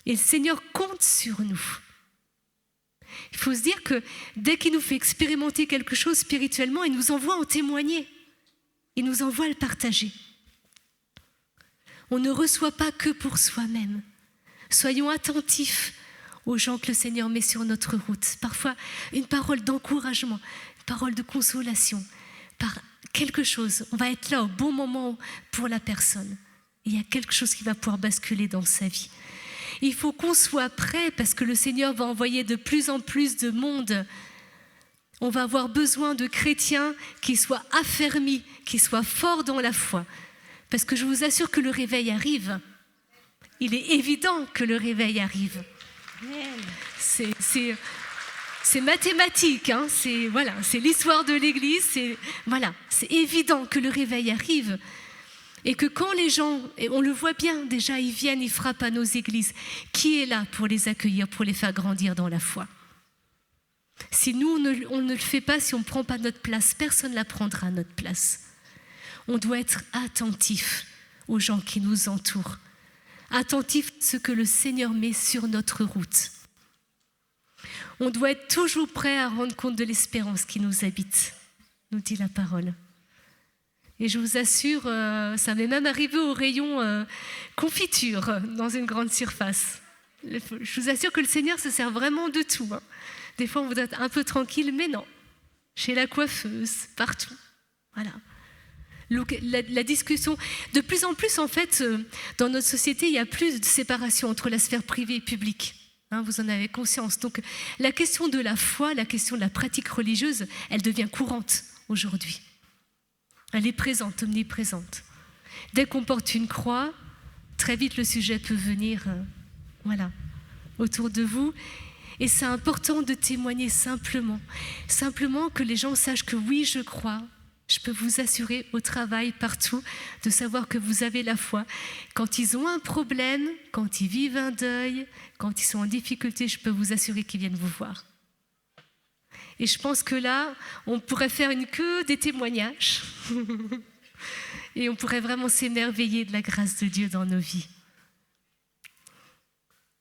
Et le Seigneur compte sur nous. Il faut se dire que dès qu'il nous fait expérimenter quelque chose spirituellement, il nous envoie en témoigner. Il nous envoie le partager. On ne reçoit pas que pour soi-même. Soyons attentifs aux gens que le Seigneur met sur notre route. Parfois, une parole d'encouragement, une parole de consolation, par quelque chose. On va être là au bon moment pour la personne. Il y a quelque chose qui va pouvoir basculer dans sa vie. Il faut qu'on soit prêt parce que le Seigneur va envoyer de plus en plus de monde. On va avoir besoin de chrétiens qui soient affermis, qui soient forts dans la foi. Parce que je vous assure que le réveil arrive. Il est évident que le réveil arrive. C'est mathématique, hein, c'est l'histoire de l'Église, c'est évident que le réveil arrive. Et que quand les gens, et on le voit bien déjà, ils viennent, ils frappent à nos églises, qui est là pour les accueillir, pour les faire grandir dans la foi? Si nous, on ne le fait pas, si on ne prend pas notre place, personne ne la prendra à notre place. On doit être attentif aux gens qui nous entourent, attentif à ce que le Seigneur met sur notre route. On doit être toujours prêt à rendre compte de l'espérance qui nous habite, nous dit la parole. Et je vous assure, ça m'est même arrivé au rayon confiture dans une grande surface. Je vous assure que le Seigneur se sert vraiment de tout. Hein. Des fois, on voudrait être un peu tranquille, mais non. Chez la coiffeuse, partout. Voilà. La discussion, de plus en plus, en fait, dans notre société, il y a plus de séparation entre la sphère privée et publique. Hein, vous en avez conscience. Donc, la question de la foi, la question de la pratique religieuse, elle devient courante aujourd'hui. Elle est présente, omniprésente. Dès qu'on porte une croix, très vite le sujet peut venir autour de vous. Et c'est important de témoigner simplement que les gens sachent que oui, je crois. Je peux vous assurer au travail, partout, de savoir que vous avez la foi. Quand ils ont un problème, quand ils vivent un deuil, quand ils sont en difficulté, je peux vous assurer qu'ils viennent vous voir. Et je pense que là, on pourrait faire une queue des témoignages et on pourrait vraiment s'émerveiller de la grâce de Dieu dans nos vies.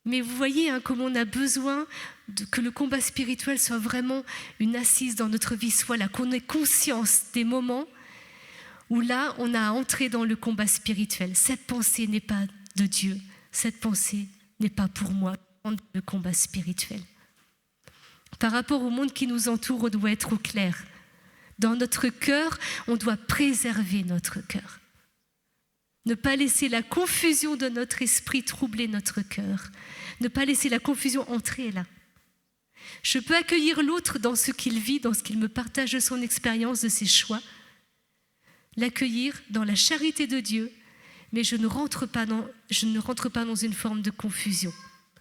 Mais vous voyez comment on a besoin que le combat spirituel soit vraiment une assise dans notre vie, soit là, qu'on ait conscience des moments où là, on a à entrer dans le combat spirituel. Cette pensée n'est pas de Dieu, cette pensée n'est pas pour moi, le combat spirituel. Par rapport au monde qui nous entoure, on doit être au clair. Dans notre cœur, on doit préserver notre cœur. Ne pas laisser la confusion de notre esprit troubler notre cœur. Ne pas laisser la confusion entrer là. Je peux accueillir l'autre dans ce qu'il vit, dans ce qu'il me partage de son expérience, de ses choix. L'accueillir dans la charité de Dieu, mais je ne rentre pas dans une forme de confusion.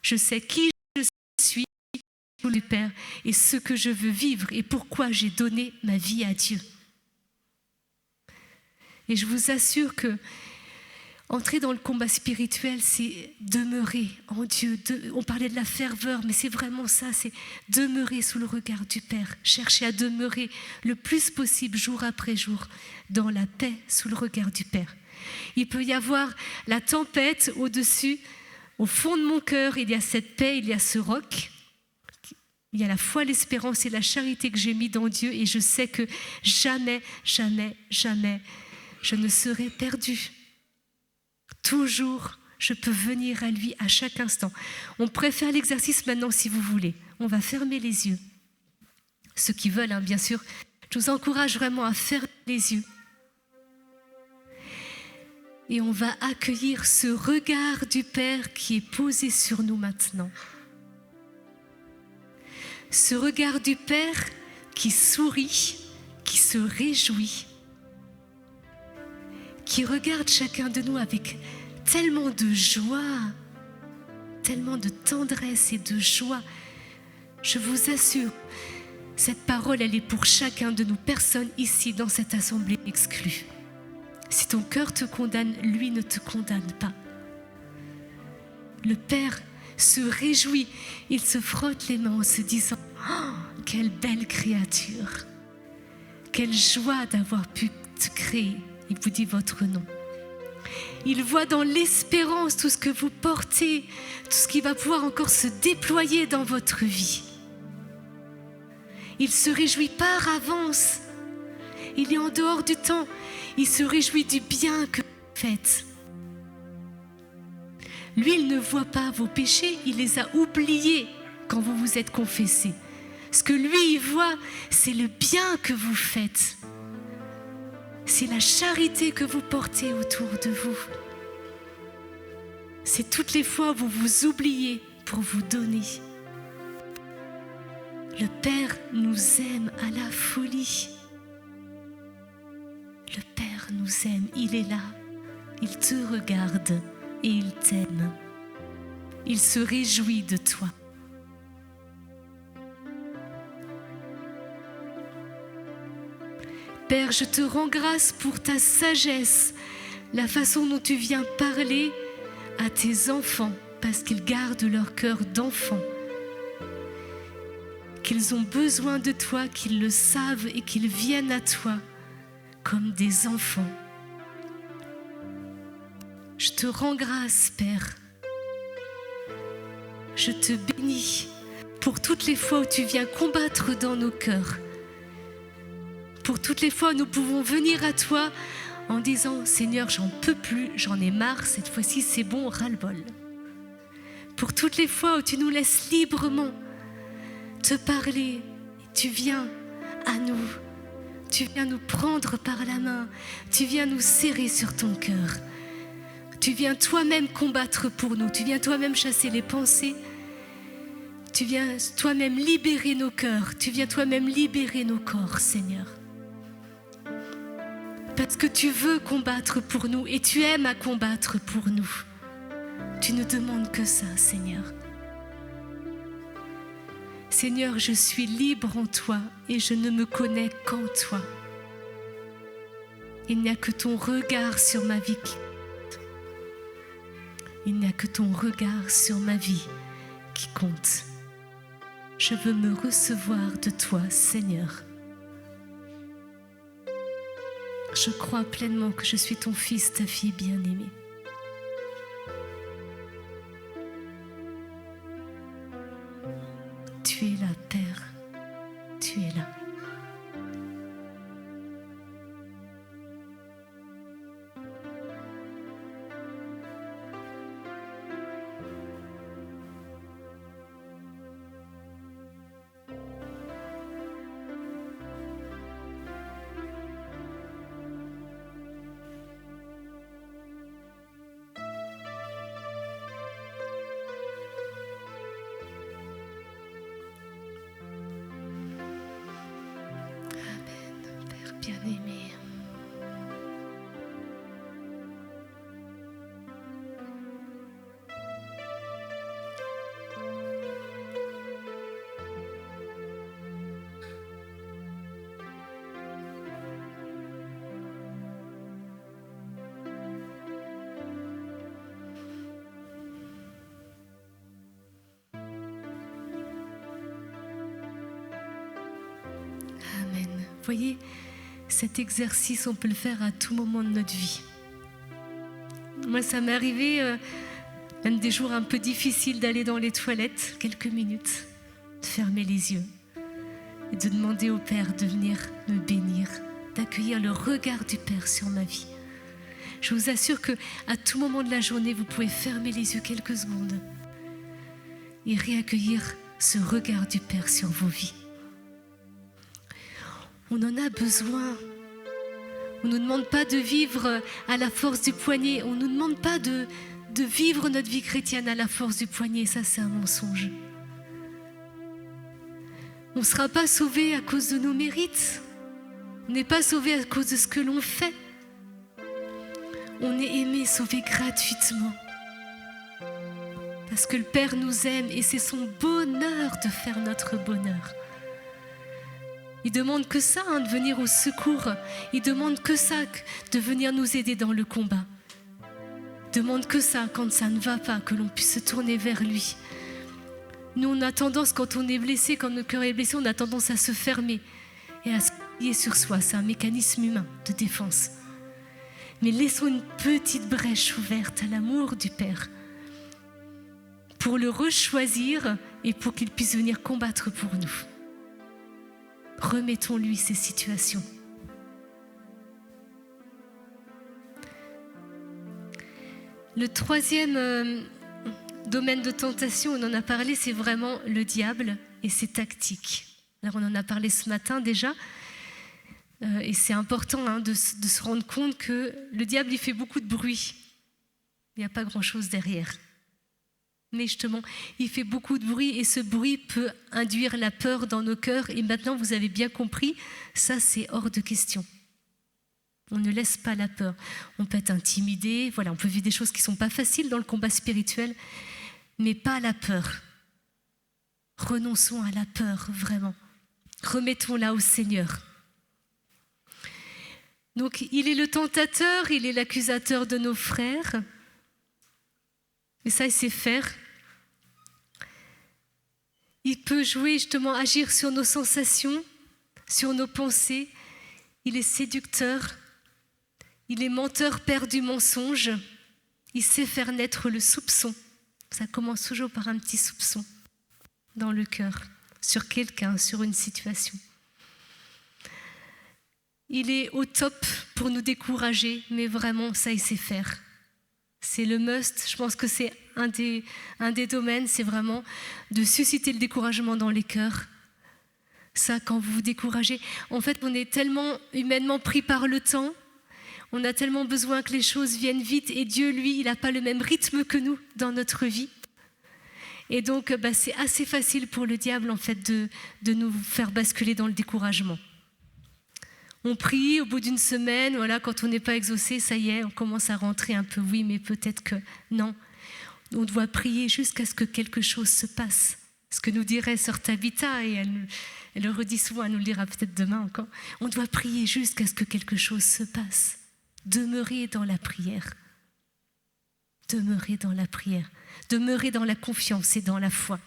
Je sais qui je suis, le Père, et ce que je veux vivre et pourquoi j'ai donné ma vie à Dieu. Et je vous assure que entrer dans le combat spirituel, c'est demeurer en Dieu. On parlait de la ferveur, mais c'est vraiment ça, c'est demeurer sous le regard du Père. Chercher à demeurer le plus possible, jour après jour, dans la paix, sous le regard du Père. Il peut y avoir la tempête au-dessus, au fond de mon cœur, il y a cette paix, il y a ce roc. Il y a la foi, l'espérance et la charité que j'ai mis dans Dieu et je sais que jamais, jamais, jamais, je ne serai perdue. Toujours, je peux venir à lui à chaque instant. On pourrait faire l'exercice maintenant si vous voulez. On va fermer les yeux. Ceux qui veulent, bien sûr, je vous encourage vraiment à fermer les yeux. Et on va accueillir ce regard du Père qui est posé sur nous maintenant. Ce regard du Père qui sourit, qui se réjouit, qui regarde chacun de nous avec tellement de joie, tellement de tendresse et de joie. Je vous assure, cette parole, elle est pour chacun de nous. Personne ici dans cette assemblée exclue. Si ton cœur te condamne, lui ne te condamne pas. Le Père se réjouit, il se frotte les mains en se disant « Oh, quelle belle créature! Quelle joie d'avoir pu te créer !» Il vous dit votre nom. Il voit dans l'espérance tout ce que vous portez, tout ce qui va pouvoir encore se déployer dans votre vie. Il se réjouit par avance. Il est en dehors du temps. Il se réjouit du bien que vous faites. Lui, il ne voit pas vos péchés, il les a oubliés quand vous vous êtes confessés. Ce que lui, il voit, c'est le bien que vous faites. C'est la charité que vous portez autour de vous. C'est toutes les fois où vous vous oubliez pour vous donner. Le Père nous aime à la folie. Le Père nous aime, il est là, il te regarde et il t'aime. Il se réjouit de toi. Père, je te rends grâce pour ta sagesse, la façon dont tu viens parler à tes enfants, parce qu'ils gardent leur cœur d'enfant, qu'ils ont besoin de toi, qu'ils le savent et qu'ils viennent à toi comme des enfants. Je te rends grâce, Père. Je te bénis pour toutes les fois où tu viens combattre dans nos cœurs. Pour toutes les fois où nous pouvons venir à toi en disant « Seigneur, j'en peux plus, j'en ai marre, cette fois-ci c'est bon, ras-le-bol ». Pour toutes les fois où tu nous laisses librement te parler, tu viens à nous, tu viens nous prendre par la main, tu viens nous serrer sur ton cœur. Tu viens toi-même combattre pour nous, tu viens toi-même chasser les pensées, tu viens toi-même libérer nos cœurs, tu viens toi-même libérer nos corps, Seigneur. Parce que tu veux combattre pour nous et tu aimes à combattre pour nous. Tu ne demandes que ça, Seigneur. Seigneur, je suis libre en toi et je ne me connais qu'en toi. Il n'y a que ton regard sur ma vie qui compte. Il n'y a que ton regard sur ma vie qui compte. Je veux me recevoir de toi, Seigneur. Je crois pleinement que je suis ton fils, ta fille bien-aimée. Tu es là, Père. Tu es là. Bien-aimé. Amen. Voyez, cet exercice, on peut le faire à tout moment de notre vie. Moi, ça m'est arrivé, même des jours un peu difficiles, d'aller dans les toilettes, quelques minutes, de fermer les yeux et de demander au Père de venir me bénir, d'accueillir le regard du Père sur ma vie. Je vous assure qu'à tout moment de la journée, vous pouvez fermer les yeux quelques secondes et réaccueillir ce regard du Père sur vos vies. On en a besoin. On ne nous demande pas de vivre à la force du poignet. On ne nous demande pas de vivre notre vie chrétienne à la force du poignet. Ça, c'est un mensonge. On ne sera pas sauvé à cause de nos mérites. On n'est pas sauvé à cause de ce que l'on fait. On est aimé, sauvé gratuitement. Parce que le Père nous aime et c'est son bonheur de faire notre bonheur. Il demande que ça, de venir au secours. Il demande que ça, de venir nous aider dans le combat. Il demande que ça, quand ça ne va pas, que l'on puisse se tourner vers lui. Nous, on a tendance, quand on est blessé, quand notre cœur est blessé, on a tendance à se fermer et à se plier sur soi. C'est un mécanisme humain de défense. Mais laissons une petite brèche ouverte à l'amour du Père pour le rechoisir et pour qu'il puisse venir combattre pour nous. Remettons-lui ces situations. Le troisième domaine de tentation, on en a parlé, c'est vraiment le diable et ses tactiques. Alors on en a parlé ce matin déjà, et c'est important de se rendre compte que le diable, il fait beaucoup de bruit. Il n'y a pas grand-chose derrière. Mais justement, il fait beaucoup de bruit et ce bruit peut induire la peur dans nos cœurs. Et maintenant, vous avez bien compris, ça c'est hors de question. On ne laisse pas la peur. On peut être intimidé, voilà, on peut vivre des choses qui ne sont pas faciles dans le combat spirituel, mais pas la peur. Renonçons à la peur, vraiment. Remettons-la au Seigneur. Donc, il est le tentateur, il est l'accusateur de nos frères. Et ça, il sait faire. Il peut jouer, justement, agir sur nos sensations, sur nos pensées. Il est séducteur. Il est menteur, père du mensonge. Il sait faire naître le soupçon. Ça commence toujours par un petit soupçon dans le cœur, sur quelqu'un, sur une situation. Il est au top pour nous décourager, mais vraiment, ça, il sait faire. C'est le must. Je pense que c'est un des domaines, c'est vraiment de susciter le découragement dans les cœurs. Ça, quand vous vous découragez, en fait, on est tellement humainement pris par le temps, on a tellement besoin que les choses viennent vite, et Dieu, lui, il n'a pas le même rythme que nous dans notre vie. Et donc, c'est assez facile pour le diable, en fait, de nous faire basculer dans le découragement. On prie, au bout d'une semaine, voilà, quand on n'est pas exaucé, ça y est, on commence à rentrer un peu. Oui, mais peut-être que non. On doit prier jusqu'à ce que quelque chose se passe. Ce que nous dirait sœur Tabitha, et elle le redit souvent, elle nous le dira peut-être demain encore. On doit prier jusqu'à ce que quelque chose se passe. Demeurer dans la prière. Demeurer dans la prière. Demeurer dans la confiance et dans la foi.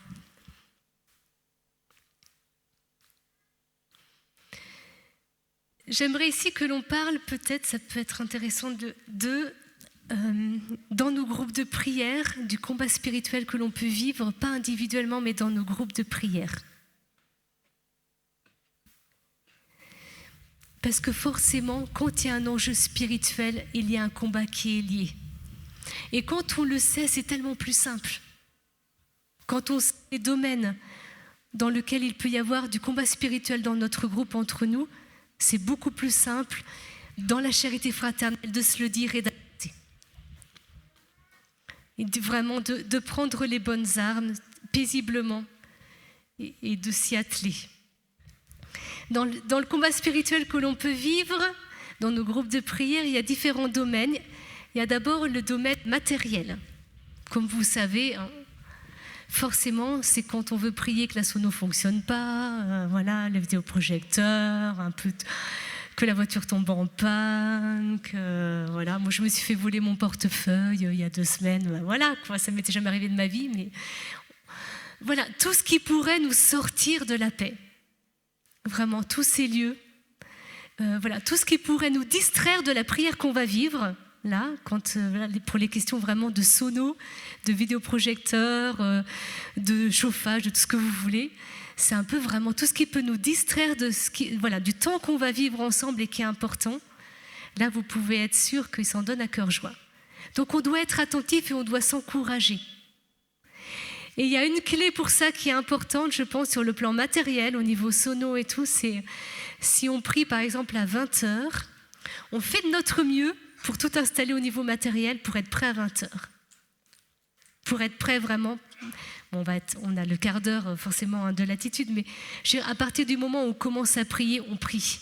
J'aimerais ici que l'on parle, peut-être, ça peut être intéressant, dans nos groupes de prière, du combat spirituel que l'on peut vivre, pas individuellement, mais dans nos groupes de prière. Parce que forcément, quand il y a un enjeu spirituel, il y a un combat qui est lié. Et quand on le sait, c'est tellement plus simple. Quand on sait les domaines dans lesquels il peut y avoir du combat spirituel dans notre groupe entre nous, c'est beaucoup plus simple, dans la charité fraternelle, de se le dire et d'arrêter. Et vraiment de prendre les bonnes armes paisiblement et de s'y atteler. Dans le combat spirituel que l'on peut vivre, dans nos groupes de prière, il y a différents domaines. Il y a d'abord le domaine matériel. Comme vous savez, forcément, c'est quand on veut prier que la sono ne fonctionne pas, voilà, le vidéoprojecteur, un peu que la voiture tombe en panne, que voilà. Moi, je me suis fait voler mon portefeuille il y a 2 semaines, voilà, quoi, ça ne m'était jamais arrivé de ma vie, mais voilà, tout ce qui pourrait nous sortir de la paix. Vraiment, tous ces lieux, voilà, tout ce qui pourrait nous distraire de la prière qu'on va vivre. Là, pour les questions vraiment de sono, de vidéoprojecteur, de chauffage, de tout ce que vous voulez, c'est un peu vraiment tout ce qui peut nous distraire du temps qu'on va vivre ensemble et qui est important. Là, vous pouvez être sûr qu'il s'en donne à cœur joie. Donc, on doit être attentif et on doit s'encourager. Et il y a une clé pour ça qui est importante, je pense, sur le plan matériel, au niveau sono et tout, c'est si on prie par exemple à 20h, on fait de notre mieux pour tout installer au niveau matériel, pour être prêt à 20h. Pour être prêt vraiment, on a le quart d'heure forcément de latitude, mais à partir du moment où on commence à prier, on prie.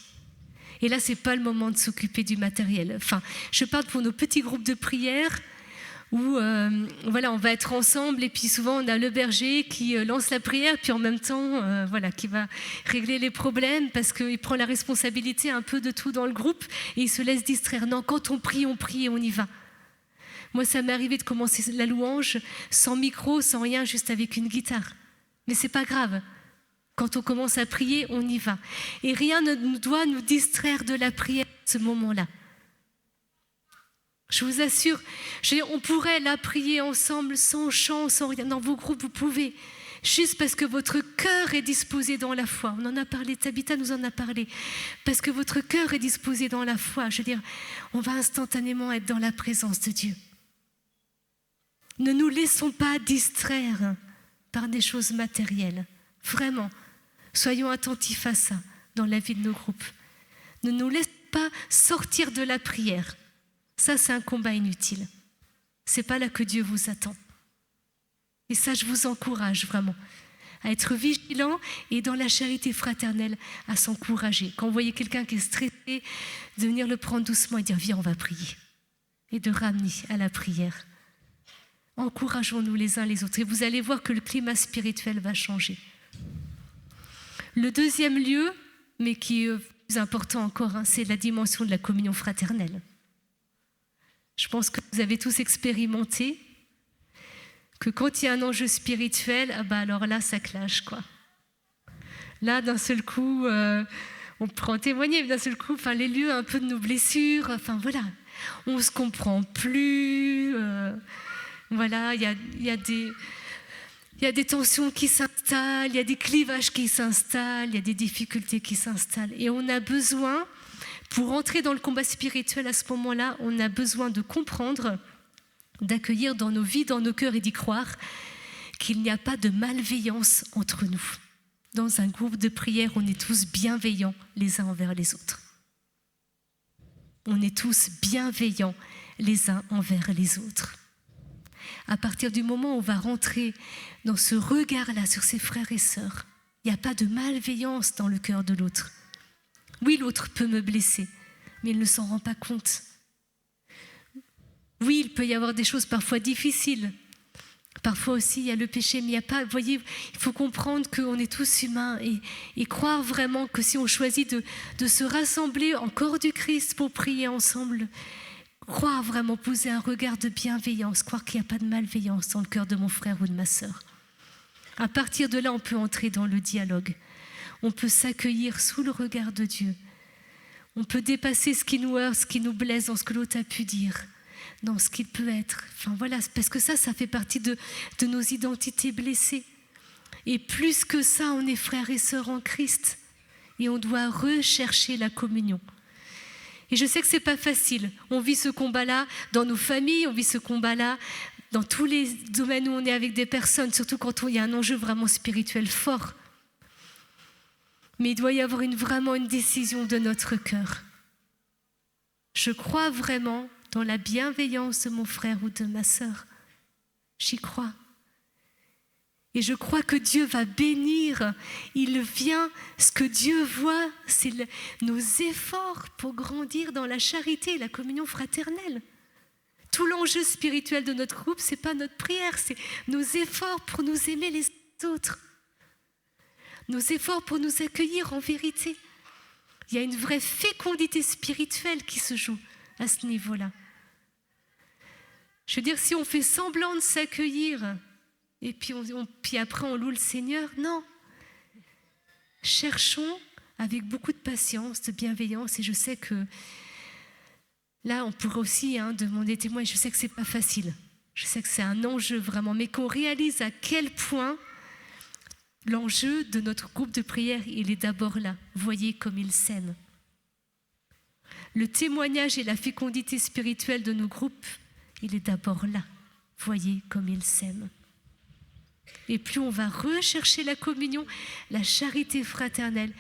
Et là, c'est pas le moment de s'occuper du matériel. Enfin, je parle pour nos petits groupes de prière où on va être ensemble et puis souvent on a le berger qui lance la prière puis en même temps qui va régler les problèmes parce qu'il prend la responsabilité un peu de tout dans le groupe et il se laisse distraire. Non, quand on prie et on y va. Moi, ça m'est arrivé de commencer la louange sans micro, sans rien, juste avec une guitare. Mais c'est pas grave. Quand on commence à prier, on y va. Et rien ne doit nous distraire de la prière à ce moment-là. Je vous assure, on pourrait la prier ensemble sans chant, sans rien. Dans vos groupes, vous pouvez. Juste parce que votre cœur est disposé dans la foi. On en a parlé, Tabitha nous en a parlé. Parce que votre cœur est disposé dans la foi. Je veux dire, on va instantanément être dans la présence de Dieu. Ne nous laissons pas distraire par des choses matérielles. Vraiment, soyons attentifs à ça dans la vie de nos groupes. Ne nous laissons pas sortir de la prière. Ça, c'est un combat inutile. C'est pas là que Dieu vous attend. Et ça, je vous encourage vraiment à être vigilant et dans la charité fraternelle, à s'encourager. Quand vous voyez quelqu'un qui est stressé, de venir le prendre doucement et dire « Viens, on va prier » et de ramener à la prière. Encourageons-nous les uns les autres et vous allez voir que le climat spirituel va changer. Le deuxième lieu, mais qui est plus important encore, c'est la dimension de la communion fraternelle. Je pense que vous avez tous expérimenté que quand il y a un enjeu spirituel, alors là, ça clash, quoi. Là, d'un seul coup, on peut en témoigner, mais d'un seul coup, les lieux un peu de nos blessures, on ne se comprend plus. Il y a des tensions qui s'installent, il y a des clivages qui s'installent, il y a des difficultés qui s'installent. Et on a besoin, pour entrer dans le combat spirituel à ce moment-là, on a besoin de comprendre, d'accueillir dans nos vies, dans nos cœurs et d'y croire qu'il n'y a pas de malveillance entre nous. Dans un groupe de prière, on est tous bienveillants les uns envers les autres. On est tous bienveillants les uns envers les autres. À partir du moment où on va rentrer dans ce regard-là sur ses frères et sœurs, il n'y a pas de malveillance dans le cœur de l'autre. Oui, l'autre peut me blesser, mais il ne s'en rend pas compte. Oui, il peut y avoir des choses parfois difficiles. Parfois aussi, il y a le péché, mais il n'y a pas... Vous voyez, il faut comprendre qu'on est tous humains et croire vraiment que si on choisit de se rassembler en corps du Christ pour prier ensemble, croire vraiment, poser un regard de bienveillance, croire qu'il n'y a pas de malveillance dans le cœur de mon frère ou de ma sœur. À partir de là, on peut entrer dans le dialogue. On peut s'accueillir sous le regard de Dieu. On peut dépasser ce qui nous heurte, ce qui nous blesse dans ce que l'autre a pu dire, dans ce qu'il peut être. Parce que ça fait partie de nos identités blessées. Et plus que ça, on est frères et sœurs en Christ. Et on doit rechercher la communion. Et je sais que ce n'est pas facile. On vit ce combat-là dans nos familles, on vit ce combat-là dans tous les domaines où on est avec des personnes, surtout quand il y a un enjeu vraiment spirituel fort. Mais il doit y avoir vraiment une décision de notre cœur. Je crois vraiment dans la bienveillance de mon frère ou de ma sœur. J'y crois. Et je crois que Dieu va bénir. Il vient, ce que Dieu voit, c'est nos efforts pour grandir dans la charité et la communion fraternelle. Tout l'enjeu spirituel de notre groupe, ce n'est pas notre prière, c'est nos efforts pour nous aimer les autres. Nos efforts pour nous accueillir en vérité. Il y a une vraie fécondité spirituelle qui se joue à ce niveau-là. Je veux dire, si on fait semblant de s'accueillir et puis après on loue le Seigneur, non. Cherchons avec beaucoup de patience, de bienveillance, et je sais que là on pourrait aussi demander témoin, je sais que c'est pas facile, je sais que c'est un enjeu vraiment, mais qu'on réalise à quel point l'enjeu de notre groupe de prière, il est d'abord là. Voyez comme il s'aime. Le témoignage et la fécondité spirituelle de nos groupes, il est d'abord là. Voyez comme il s'aime. Et plus on va rechercher la communion, la charité fraternelle,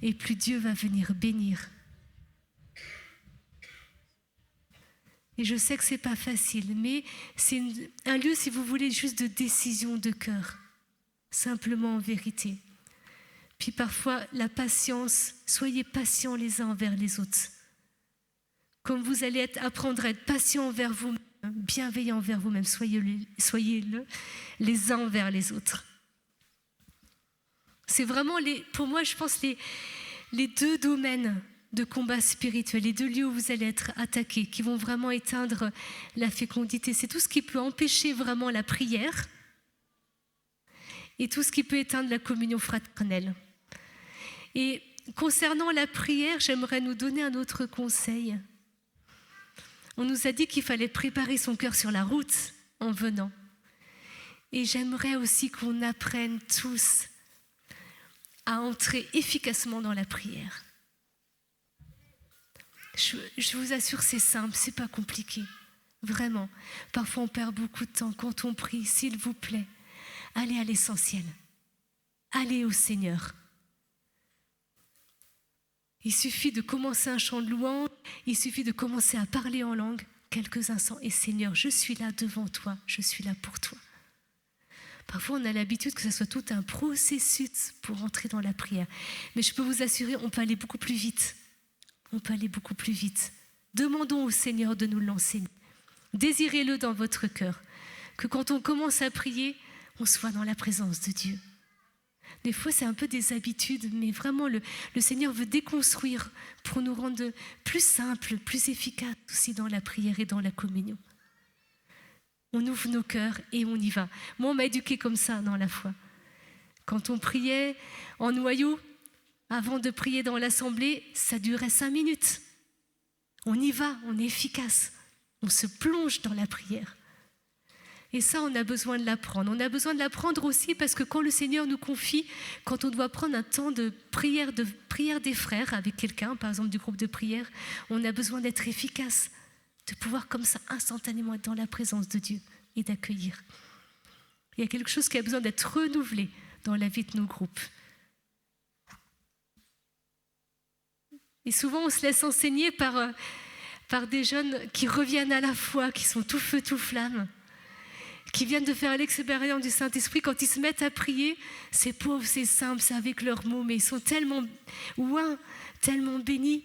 et plus Dieu va venir bénir. Et je sais que ce n'est pas facile, mais c'est un lieu, si vous voulez, juste de décision de cœur. simplement en vérité. Puis parfois, la patience, soyez patients les uns envers les autres. Comme vous allez apprendre à être patient envers vous-même, bienveillant envers vous-même, soyez-le les uns envers les autres. C'est vraiment, pour moi, je pense, les deux domaines de combat spirituel, les deux lieux où vous allez être attaqués, qui vont vraiment éteindre la fécondité. C'est tout ce qui peut empêcher vraiment la prière et tout ce qui peut éteindre la communion fraternelle. Et concernant la prière, j'aimerais nous donner un autre conseil. On nous a dit qu'il fallait préparer son cœur sur la route en venant. Et j'aimerais aussi qu'on apprenne tous à entrer efficacement dans la prière. Je vous assure, c'est simple, c'est pas compliqué. Vraiment. Parfois, on perd beaucoup de temps. Quand on prie, s'il vous plaît, allez à l'essentiel. Allez au Seigneur. Il suffit de commencer un chant de louange, il suffit de commencer à parler en langue quelques instants. Et Seigneur, je suis là devant toi, je suis là pour toi. Parfois, on a l'habitude que ce soit tout un processus pour entrer dans la prière. Mais je peux vous assurer, on peut aller beaucoup plus vite. On peut aller beaucoup plus vite. Demandons au Seigneur de nous l'enseigner. Désirez-le dans votre cœur. Que quand on commence à prier, on soit dans la présence de Dieu. Des fois, c'est un peu des habitudes, mais vraiment, le Seigneur veut déconstruire pour nous rendre plus simples, plus efficaces aussi dans la prière et dans la communion. On ouvre nos cœurs et on y va. Moi, on m'a éduqué comme ça dans la foi. Quand on priait en noyau, avant de prier dans l'assemblée, ça durait 5 minutes. On y va, on est efficace. On se plonge dans la prière. Et ça, on a besoin de l'apprendre. On a besoin de l'apprendre aussi parce que quand le Seigneur nous confie, quand on doit prendre un temps de prière des frères avec quelqu'un, par exemple du groupe de prière, on a besoin d'être efficace, de pouvoir comme ça instantanément être dans la présence de Dieu et d'accueillir. Il y a quelque chose qui a besoin d'être renouvelé dans la vie de nos groupes. Et souvent, on se laisse enseigner par des jeunes qui reviennent à la foi, qui sont tout feu, tout flamme, qui viennent de faire l'expérience du Saint-Esprit. Quand ils se mettent à prier, c'est pauvre, c'est simple, c'est avec leurs mots, mais ils sont tellement ouins, tellement bénis,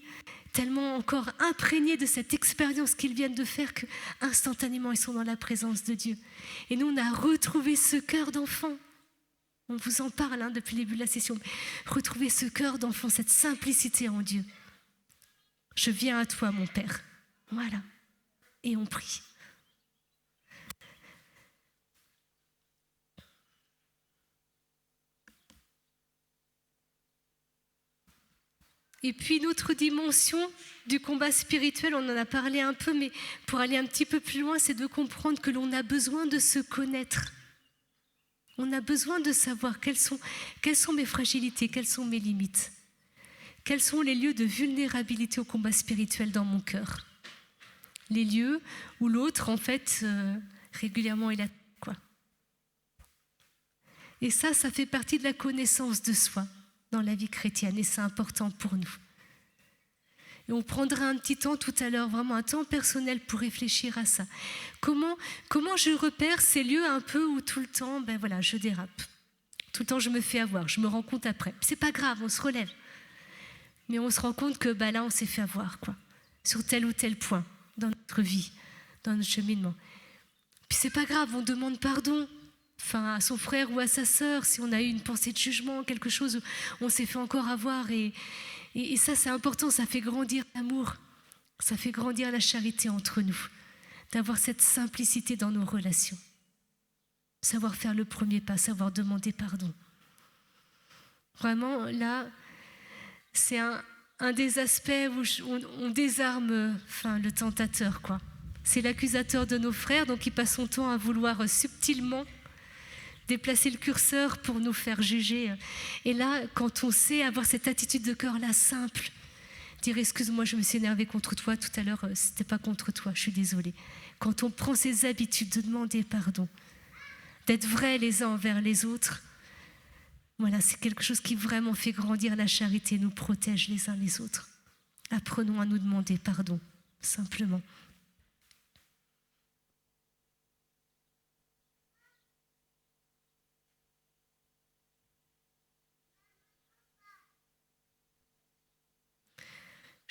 tellement encore imprégnés de cette expérience qu'ils viennent de faire qu'instantanément, ils sont dans la présence de Dieu. Et nous, on a retrouvé ce cœur d'enfant. On vous en parle depuis le début de la session. Retrouver ce cœur d'enfant, cette simplicité en Dieu. Je viens à toi, mon Père. Voilà. Et on prie. Et puis une autre dimension du combat spirituel, on en a parlé un peu, mais pour aller un petit peu plus loin, c'est de comprendre que l'on a besoin de se connaître. On a besoin de savoir quelles sont mes fragilités, quelles sont mes limites. Quels sont les lieux de vulnérabilité au combat spirituel dans mon cœur? Les lieux où l'autre, en fait, régulièrement, il attaque, quoi. Et ça fait partie de la connaissance de soi dans la vie chrétienne, et c'est important pour nous. Et on prendra un petit temps tout à l'heure, vraiment un temps personnel pour réfléchir à ça. Comment je repère ces lieux un peu où tout le temps, je dérape. Tout le temps, je me fais avoir, je me rends compte après. C'est pas grave, on se relève. Mais on se rend compte que là, on s'est fait avoir, quoi, sur tel ou tel point dans notre vie, dans notre cheminement. Puis c'est pas grave, on demande pardon, à son frère ou à sa sœur, si on a eu une pensée de jugement, quelque chose où on s'est fait encore avoir. Et ça, c'est important, ça fait grandir l'amour, ça fait grandir la charité entre nous, d'avoir cette simplicité dans nos relations. Savoir faire le premier pas, savoir demander pardon. Vraiment, là, c'est un des aspects où on désarme le tentateur, quoi. C'est l'accusateur de nos frères, donc il passe son temps à vouloir subtilement déplacer le curseur pour nous faire juger. Et là, quand on sait avoir cette attitude de cœur-là simple, dire « excuse-moi, je me suis énervée contre toi tout à l'heure, c'était pas contre toi, je suis désolée ». Quand on prend ces habitudes de demander pardon, d'être vrais les uns envers les autres, voilà, c'est quelque chose qui vraiment fait grandir la charité, nous protège les uns les autres. Apprenons à nous demander pardon, simplement.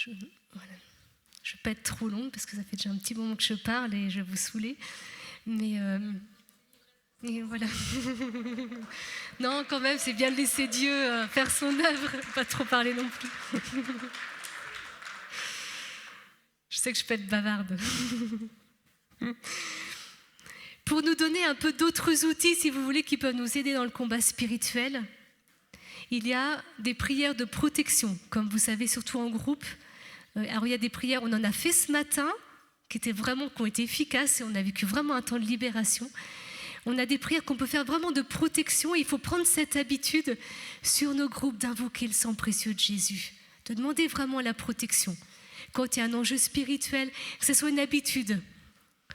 Je ne vais pas être trop longue parce que ça fait déjà un petit moment que je parle et je vais vous saouler. Mais et voilà. Non, quand même, c'est bien de laisser Dieu faire son œuvre, pas trop parler non plus. Je sais que je peux être bavarde. Pour nous donner un peu d'autres outils, si vous voulez, qui peuvent nous aider dans le combat spirituel, il y a des prières de protection, comme vous savez, surtout en groupe. Alors il y a des prières, on en a fait ce matin, qui ont été efficaces et on a vécu vraiment un temps de libération. On a des prières qu'on peut faire vraiment de protection et il faut prendre cette habitude sur nos groupes d'invoquer le sang précieux de Jésus, de demander vraiment la protection. Quand il y a un enjeu spirituel, que ce soit une habitude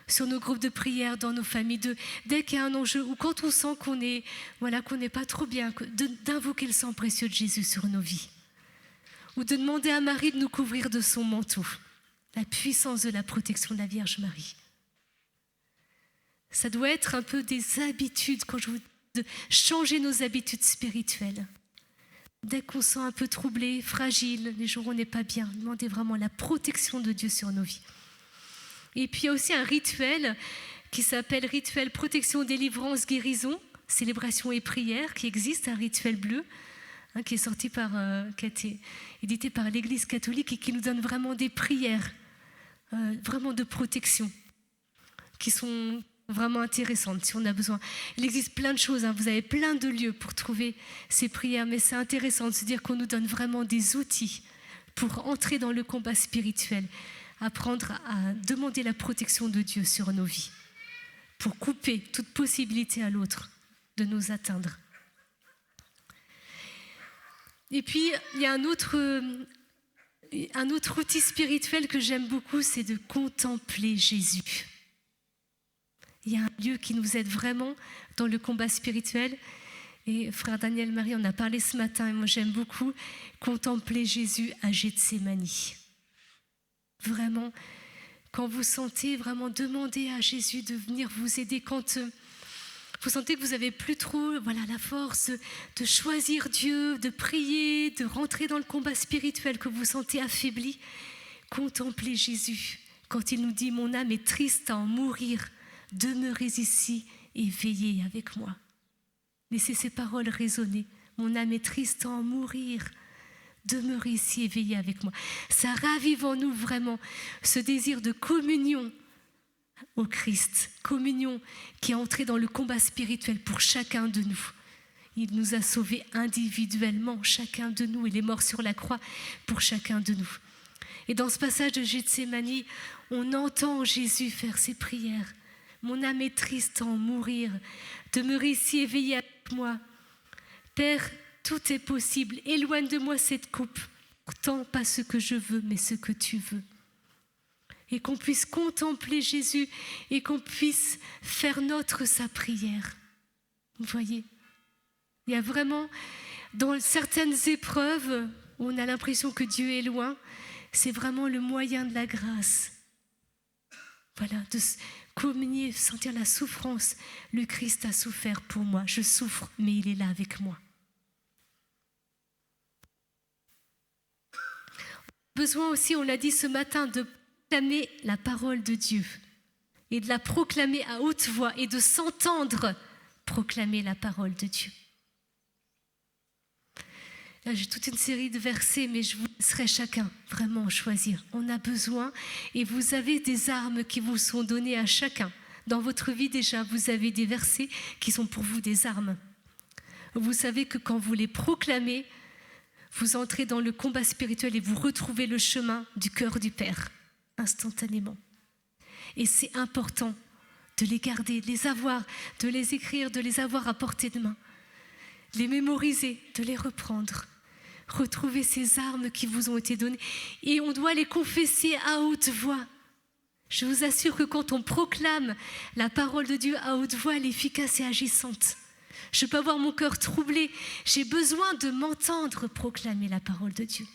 sur nos groupes de prière, dans nos familles, dès qu'il y a un enjeu ou quand on sent qu'on n'est pas trop bien, d'invoquer le sang précieux de Jésus sur nos vies. Ou de demander à Marie de nous couvrir de son manteau. La puissance de la protection de la Vierge Marie. Ça doit être un peu des habitudes, de changer nos habitudes spirituelles. Dès qu'on se sent un peu troublé, fragile, les jours où on n'est pas bien, demandez vraiment la protection de Dieu sur nos vies. Et puis il y a aussi un rituel qui s'appelle rituel protection, délivrance, guérison, célébration et prière, qui existe, un rituel bleu, qui est sorti qui a été édité par l'Église catholique et qui nous donne vraiment des prières, vraiment de protection, qui sont vraiment intéressantes si on a besoin. Il existe plein de choses, vous avez plein de lieux pour trouver ces prières, mais c'est intéressant de se dire qu'on nous donne vraiment des outils pour entrer dans le combat spirituel, apprendre à demander la protection de Dieu sur nos vies, pour couper toute possibilité à l'autre de nous atteindre. Et puis, il y a un autre outil spirituel que j'aime beaucoup, c'est de contempler Jésus. Il y a un lieu qui nous aide vraiment dans le combat spirituel. Et frère Daniel Marie en a parlé ce matin, et moi j'aime beaucoup contempler Jésus à Gethsémani. Vraiment, quand vous sentez vraiment demander à Jésus de venir vous aider, quand vous sentez que vous n'avez plus trop la force de choisir Dieu, de prier, de rentrer dans le combat spirituel, que vous vous sentez affaibli, contemplez Jésus. Quand il nous dit « Mon âme est triste à en mourir, demeurez ici et veillez avec moi ». Laissez ces paroles résonner. « Mon âme est triste à en mourir, demeurez ici et veillez avec moi ». Ça ravive en nous vraiment ce désir de communion au Christ, communion qui est entrée dans le combat spirituel pour chacun de nous. Il nous a sauvés individuellement, chacun de nous. Il est mort sur la croix pour chacun de nous. Et dans ce passage de Gethsémani, on entend Jésus faire ses prières. « Mon âme est triste à en mourir, demeurez ici et veillez avec moi. Père, tout est possible, éloigne de moi cette coupe. Pourtant, pas ce que je veux, mais ce que tu veux. » Et qu'on puisse contempler Jésus et qu'on puisse faire nôtre sa prière. Vous voyez, il y a vraiment, dans certaines épreuves où on a l'impression que Dieu est loin, c'est vraiment le moyen de la grâce. Voilà, de communier, sentir la souffrance. Le Christ a souffert pour moi. Je souffre, mais il est là avec moi. Besoin aussi, on l'a dit ce matin, de proclamer la parole de Dieu et de la proclamer à haute voix et de s'entendre proclamer la parole de Dieu. Là, j'ai toute une série de versets, mais je vous laisserai chacun vraiment choisir. On a besoin, et vous avez des armes qui vous sont données à chacun. Dans votre vie déjà, vous avez des versets qui sont pour vous des armes. Vous savez que quand vous les proclamez, vous entrez dans le combat spirituel et vous retrouvez le chemin du cœur du Père, instantanément. Et c'est important de les garder, de les avoir, de les écrire, de les avoir à portée de main, de les mémoriser, de les reprendre. Retrouver ces armes qui vous ont été données et on doit les confesser à haute voix. Je vous assure que quand on proclame la parole de Dieu à haute voix, elle est efficace et agissante. Je peux avoir mon cœur troublé, j'ai besoin de m'entendre proclamer la parole de Dieu.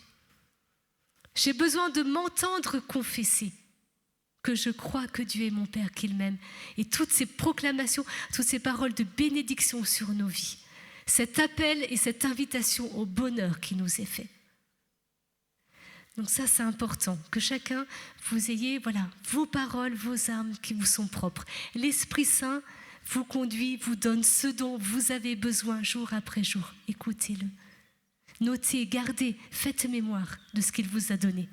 J'ai besoin de m'entendre confesser que je crois que Dieu est mon Père, qu'il m'aime. Et toutes ces proclamations, toutes ces paroles de bénédiction sur nos vies. Cet appel et cette invitation au bonheur qui nous est fait. Donc ça, c'est important, que chacun, vous ayez vos paroles, vos armes qui vous sont propres. L'Esprit Saint vous conduit, vous donne ce dont vous avez besoin jour après jour. Écoutez-le. Notez, gardez, faites mémoire de ce qu'il vous a donné.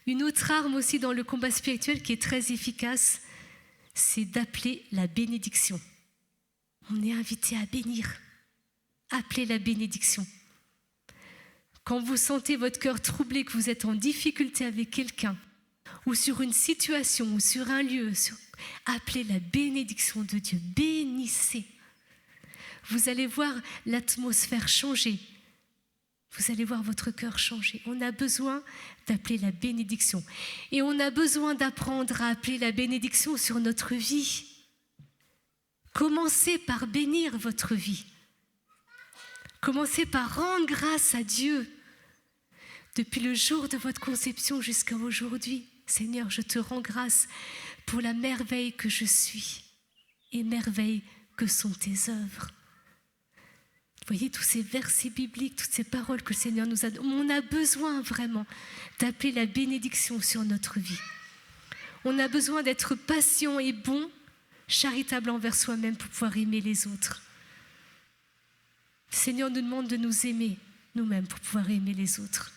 Une autre arme aussi dans le combat spirituel qui est très efficace, c'est d'appeler la bénédiction. On est invité à bénir. Appelez la bénédiction. Quand vous sentez votre cœur troublé, que vous êtes en difficulté avec quelqu'un, ou sur une situation, ou sur un lieu, appelez la bénédiction de Dieu. Bénissez. Vous allez voir l'atmosphère changer. Vous allez voir votre cœur changer. On a besoin d'appeler la bénédiction. Et on a besoin d'apprendre à appeler la bénédiction sur notre vie. Commencez par bénir votre vie. Commencez par rendre grâce à Dieu. Depuis le jour de votre conception jusqu'à aujourd'hui, Seigneur, je te rends grâce pour la merveille que je suis et merveille que sont tes œuvres. Vous voyez tous ces versets bibliques, toutes ces paroles que le Seigneur nous a données. On a besoin vraiment d'appeler la bénédiction sur notre vie. On a besoin d'être patient et bon, charitable envers soi-même pour pouvoir aimer les autres. Le Seigneur nous demande de nous aimer nous-mêmes pour pouvoir aimer les autres.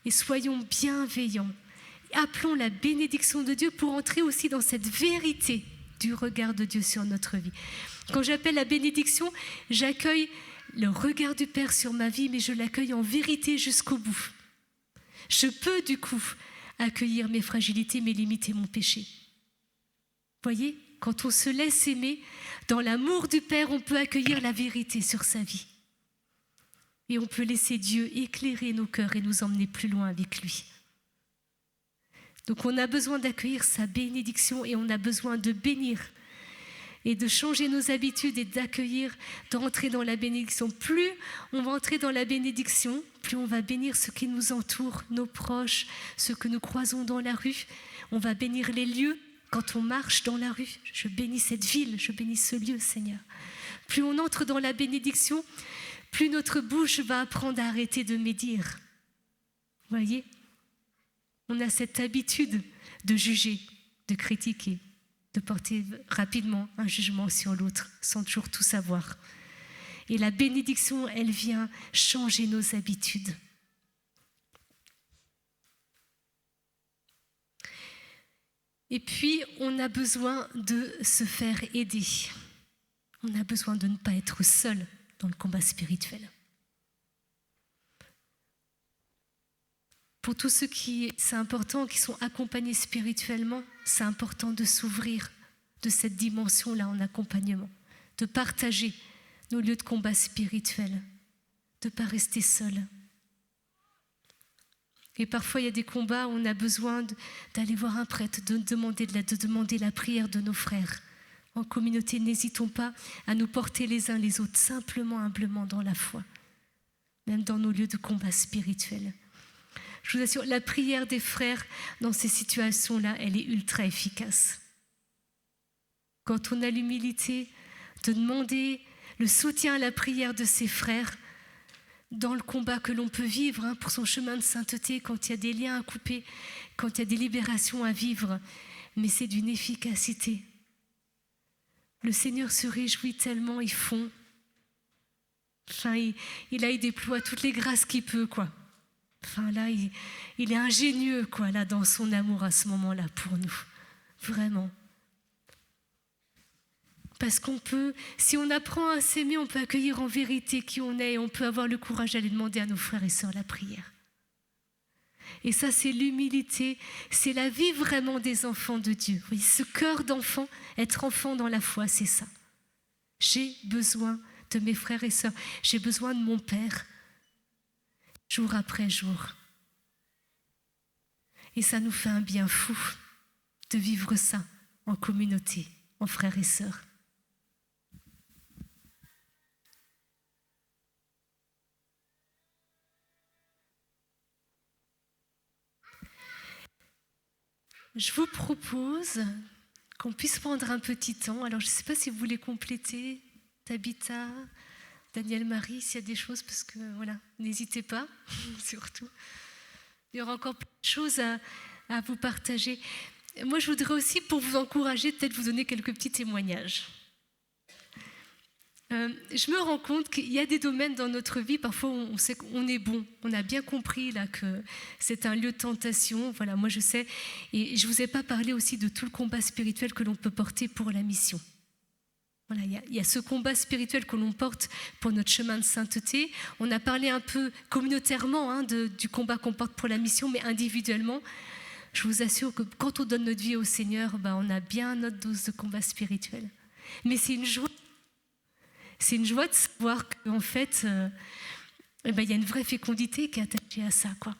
Et soyons bienveillants. Appelons la bénédiction de Dieu pour entrer aussi dans cette vérité du regard de Dieu sur notre vie. Quand j'appelle la bénédiction, j'accueille le regard du Père sur ma vie, mais je l'accueille en vérité jusqu'au bout. Je peux du coup accueillir mes fragilités, mes limites et mon péché. Voyez, quand on se laisse aimer, dans l'amour du Père, on peut accueillir la vérité sur sa vie. Et on peut laisser Dieu éclairer nos cœurs et nous emmener plus loin avec lui. Donc on a besoin d'accueillir sa bénédiction et on a besoin de bénir et de changer nos habitudes et d'accueillir, d'entrer dans la bénédiction. Plus on va entrer dans la bénédiction, plus on va bénir ceux qui nous entourent, nos proches, ceux que nous croisons dans la rue. On va bénir les lieux. Quand on marche dans la rue, je bénis cette ville, je bénis ce lieu, Seigneur. Plus on entre dans la bénédiction, plus notre bouche va apprendre à arrêter de médire. Vous voyez ? On a cette habitude de juger, de critiquer, de porter rapidement un jugement sur l'autre, sans toujours tout savoir. Et la bénédiction, elle vient changer nos habitudes. Et puis, on a besoin de se faire aider. On a besoin de ne pas être seul dans le combat spirituel. Pour tous ceux qui, c'est important, qui sont accompagnés spirituellement, c'est important de s'ouvrir de cette dimension-là en accompagnement, de partager nos lieux de combat spirituel, de ne pas rester seul. Et parfois, il y a des combats où on a besoin d'aller voir un prêtre, de demander de l'aide, de demander la prière de nos frères. En communauté, n'hésitons pas à nous porter les uns les autres, simplement, humblement dans la foi, même dans nos lieux de combat spirituel. Je vous assure, la prière des frères dans ces situations-là, elle est ultra efficace. Quand on a l'humilité de demander le soutien à la prière de ses frères dans le combat que l'on peut vivre pour son chemin de sainteté, quand il y a des liens à couper, quand il y a des libérations à vivre, mais c'est d'une efficacité. Le Seigneur se réjouit tellement, il fond. Enfin, il déploie toutes les grâces qu'il peut, quoi. Enfin, là, il est ingénieux, quoi, là, dans son amour à ce moment-là pour nous. Vraiment. Parce qu'on peut, si on apprend à s'aimer, on peut accueillir en vérité qui on est et on peut avoir le courage d'aller demander à nos frères et sœurs la prière. Et ça, c'est l'humilité, c'est la vie vraiment des enfants de Dieu. Vous voyez, ce cœur d'enfant, être enfant dans la foi, c'est ça. J'ai besoin de mes frères et sœurs, j'ai besoin de mon Père, jour après jour. Et ça nous fait un bien fou de vivre ça en communauté, en frères et sœurs. Je vous propose qu'on puisse prendre un petit temps. Alors, je ne sais pas si vous voulez compléter, Tabitha, Daniel, Marie, s'il y a des choses, parce que voilà, n'hésitez pas, surtout. Il y aura encore plein de choses à vous partager. Moi, je voudrais aussi, pour vous encourager, peut-être vous donner quelques petits témoignages. Je me rends compte qu'il y a des domaines dans notre vie, parfois on sait qu'on est bon, on a bien compris là que c'est un lieu de tentation, voilà, moi je sais, et je ne vous ai pas parlé aussi de tout le combat spirituel que l'on peut porter pour la mission. Voilà, il y a ce combat spirituel que l'on porte pour notre chemin de sainteté. On a parlé un peu communautairement du combat qu'on porte pour la mission, mais individuellement, je vous assure que quand on donne notre vie au Seigneur, on a bien notre dose de combat spirituel. Mais c'est une joie. C'est une joie de savoir qu'en fait, il y a une vraie fécondité qui est attachée à ça, quoi.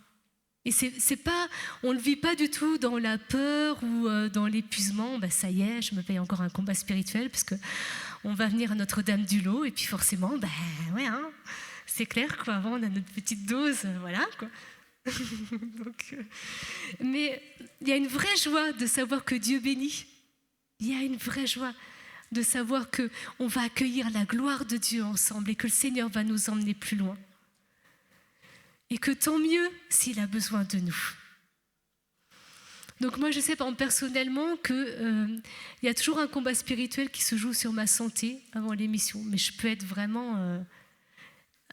Et c'est pas, on ne le vit pas du tout dans la peur ou dans l'épuisement. Ça y est, je me paye encore un combat spirituel parce que on va venir à Notre-Dame-du-Lot et puis forcément, ouais, c'est clair, quoi. Avant, on a notre petite dose, voilà, quoi. Donc, mais il y a une vraie joie de savoir que Dieu bénit. Il y a une vraie joie de savoir qu'on va accueillir la gloire de Dieu ensemble et que le Seigneur va nous emmener plus loin. Et que tant mieux s'il a besoin de nous. Donc moi, je sais personnellement qu'il y a toujours un combat spirituel qui se joue sur ma santé avant l'émission. Mais je peux être vraiment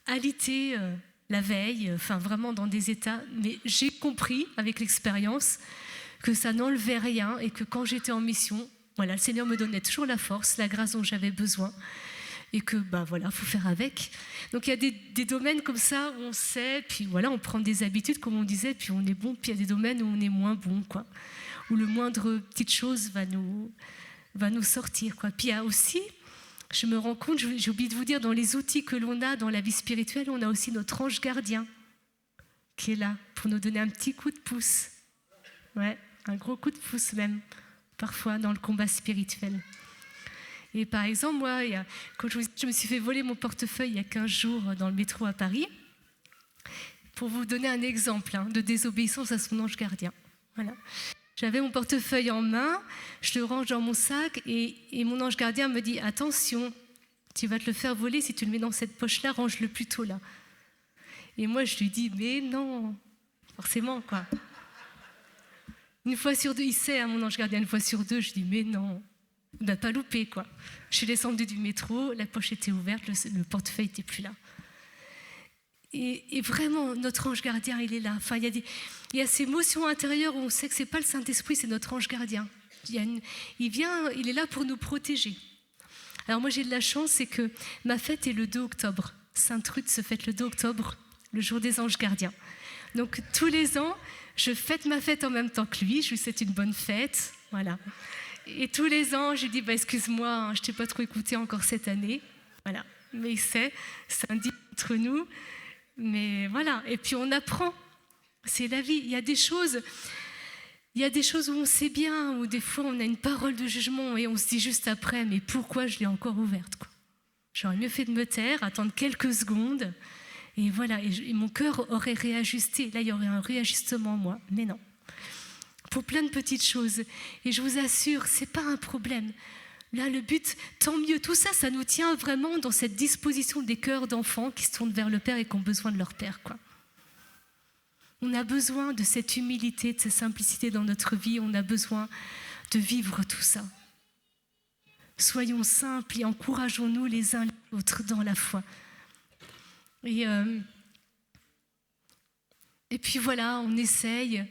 alitée la veille, vraiment dans des états. Mais j'ai compris avec l'expérience que ça n'enlevait rien et que quand j'étais en mission, voilà, le Seigneur me donnait toujours la force, la grâce dont j'avais besoin. Et que, voilà, faut faire avec. Donc il y a des domaines comme ça où on sait, puis voilà, on prend des habitudes, comme on disait, puis on est bon. Puis il y a des domaines où on est moins bon, quoi. Où le moindre petite chose va nous sortir, quoi. Puis il y a aussi, je me rends compte, j'ai oublié de vous dire, dans les outils que l'on a dans la vie spirituelle, on a aussi notre ange gardien qui est là pour nous donner un petit coup de pouce. Ouais, un gros coup de pouce même, parfois dans le combat spirituel. Et par exemple, moi, quand je me suis fait voler mon portefeuille il y a 15 jours dans le métro à Paris, pour vous donner un exemple de désobéissance à son ange gardien. Voilà. J'avais mon portefeuille en main, je le range dans mon sac et mon ange gardien me dit « Attention, tu vas te le faire voler, si tu le mets dans cette poche-là, range-le plutôt là. » Et moi, je lui dis « Mais non, forcément, quoi. » Une fois sur deux, il sait, mon ange gardien, une fois sur deux, je dis « Mais non. » Pas loupé, quoi. Je suis descendue du métro, la poche était ouverte, le portefeuille n'était plus là. Et vraiment, notre ange gardien, il est là. Enfin, il y a ces émotions intérieures où on sait que ce n'est pas le Saint-Esprit, c'est notre ange gardien. Il est là pour nous protéger. Alors moi, j'ai de la chance, c'est que ma fête est le 2 octobre. Sainte Ruth se fête le 2 octobre, le jour des anges gardiens. Donc tous les ans, je fête ma fête en même temps que lui, je lui souhaite une bonne fête, voilà. Et tous les ans, je lui dis, excuse-moi, je ne t'ai pas trop écouté encore cette année. Voilà. Mais il sait, c'est un deal entre nous. Mais voilà. Et puis on apprend. C'est la vie. Il y a des choses où on sait bien, où des fois on a une parole de jugement et on se dit juste après, mais pourquoi je l'ai encore ouverte, quoi. J'aurais mieux fait de me taire, attendre quelques secondes. Et voilà. Et mon cœur aurait réajusté. Là, il y aurait un réajustement en moi. Mais non. Pour plein de petites choses. Et je vous assure, ce n'est pas un problème. Là, le but, tant mieux. Tout ça, ça nous tient vraiment dans cette disposition des cœurs d'enfants qui se tournent vers le Père et qui ont besoin de leur Père, quoi. On a besoin de cette humilité, de cette simplicité dans notre vie. On a besoin de vivre tout ça. Soyons simples et encourageons-nous les uns les autres dans la foi. Et puis voilà, on essaye.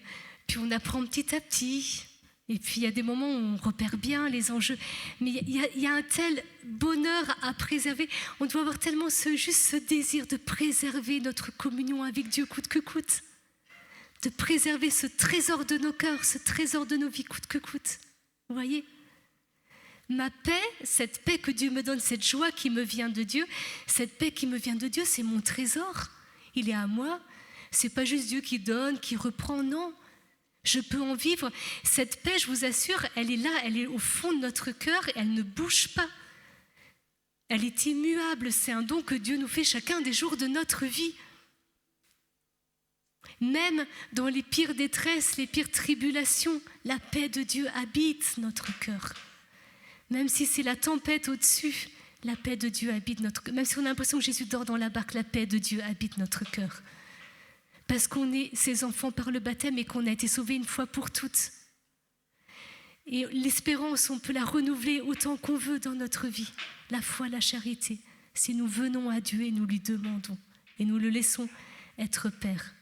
Puis on apprend petit à petit, et puis il y a des moments où on repère bien les enjeux, mais il y a un tel bonheur à préserver. On doit avoir tellement juste ce désir de préserver notre communion avec Dieu coûte que coûte, de préserver ce trésor de nos cœurs, ce trésor de nos vies coûte que coûte. Vous voyez ? Ma paix, cette paix que Dieu me donne, cette joie qui me vient de Dieu, cette paix qui me vient de Dieu, c'est mon trésor. Il est à moi. C'est pas juste Dieu qui donne, qui reprend, non. Je peux en vivre. Cette paix, je vous assure, elle est là, elle est au fond de notre cœur et elle ne bouge pas. Elle est immuable, c'est un don que Dieu nous fait chacun des jours de notre vie. Même dans les pires détresses, les pires tribulations, la paix de Dieu habite notre cœur. Même si c'est la tempête au-dessus, La paix de Dieu habite notre cœur. Même si on a l'impression que Jésus dort dans la barque, la paix de Dieu habite notre cœur. Parce qu'on est ses enfants par le baptême et qu'on a été sauvés une fois pour toutes. Et l'espérance, on peut la renouveler autant qu'on veut dans notre vie. La foi, la charité. Si nous venons à Dieu et nous lui demandons et nous le laissons être Père.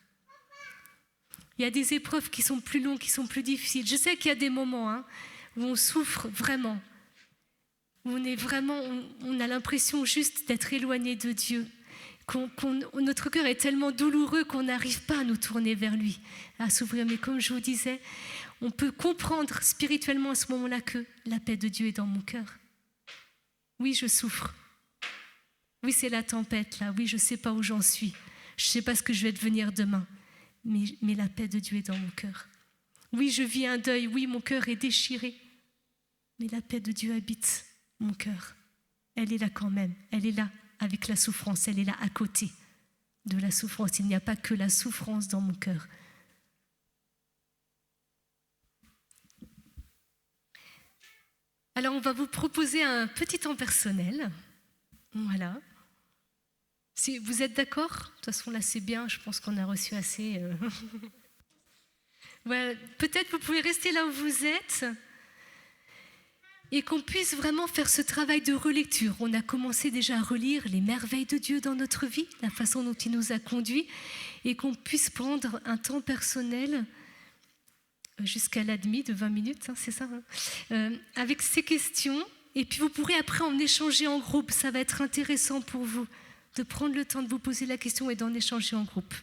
Il y a des épreuves qui sont plus longues, qui sont plus difficiles. Je sais qu'il y a des moments où on souffre vraiment. Où on a l'impression juste d'être éloigné de Dieu. Notre cœur est tellement douloureux qu'on n'arrive pas à nous tourner vers lui, à s'ouvrir. Mais comme je vous disais, on peut comprendre spirituellement à ce moment-là que la paix de Dieu est dans mon cœur. Oui, je souffre. Oui, c'est la tempête là. Oui, je ne sais pas où j'en suis. Je ne sais pas ce que je vais devenir demain. Mais la paix de Dieu est dans mon cœur. Oui, je vis un deuil. Oui, mon cœur est déchiré. Mais la paix de Dieu habite mon cœur. Elle est là quand même. Elle est là avec la souffrance. Elle est là à côté de la souffrance. Il n'y a pas que la souffrance dans mon cœur. Alors, on va vous proposer un petit temps personnel. Voilà. Si vous êtes d'accord, de toute façon là c'est bien, je pense qu'on a reçu assez. Voilà. Peut-être vous pouvez rester là où vous êtes et qu'on puisse vraiment faire ce travail de relecture. On a commencé déjà à relire les merveilles de Dieu dans notre vie, la façon dont il nous a conduits, et qu'on puisse prendre un temps personnel jusqu'à la demi de 20 minutes, c'est ça, avec ces questions. Et puis vous pourrez après en échanger en groupe, ça va être intéressant pour vous de prendre le temps de vous poser la question et d'en échanger en groupe.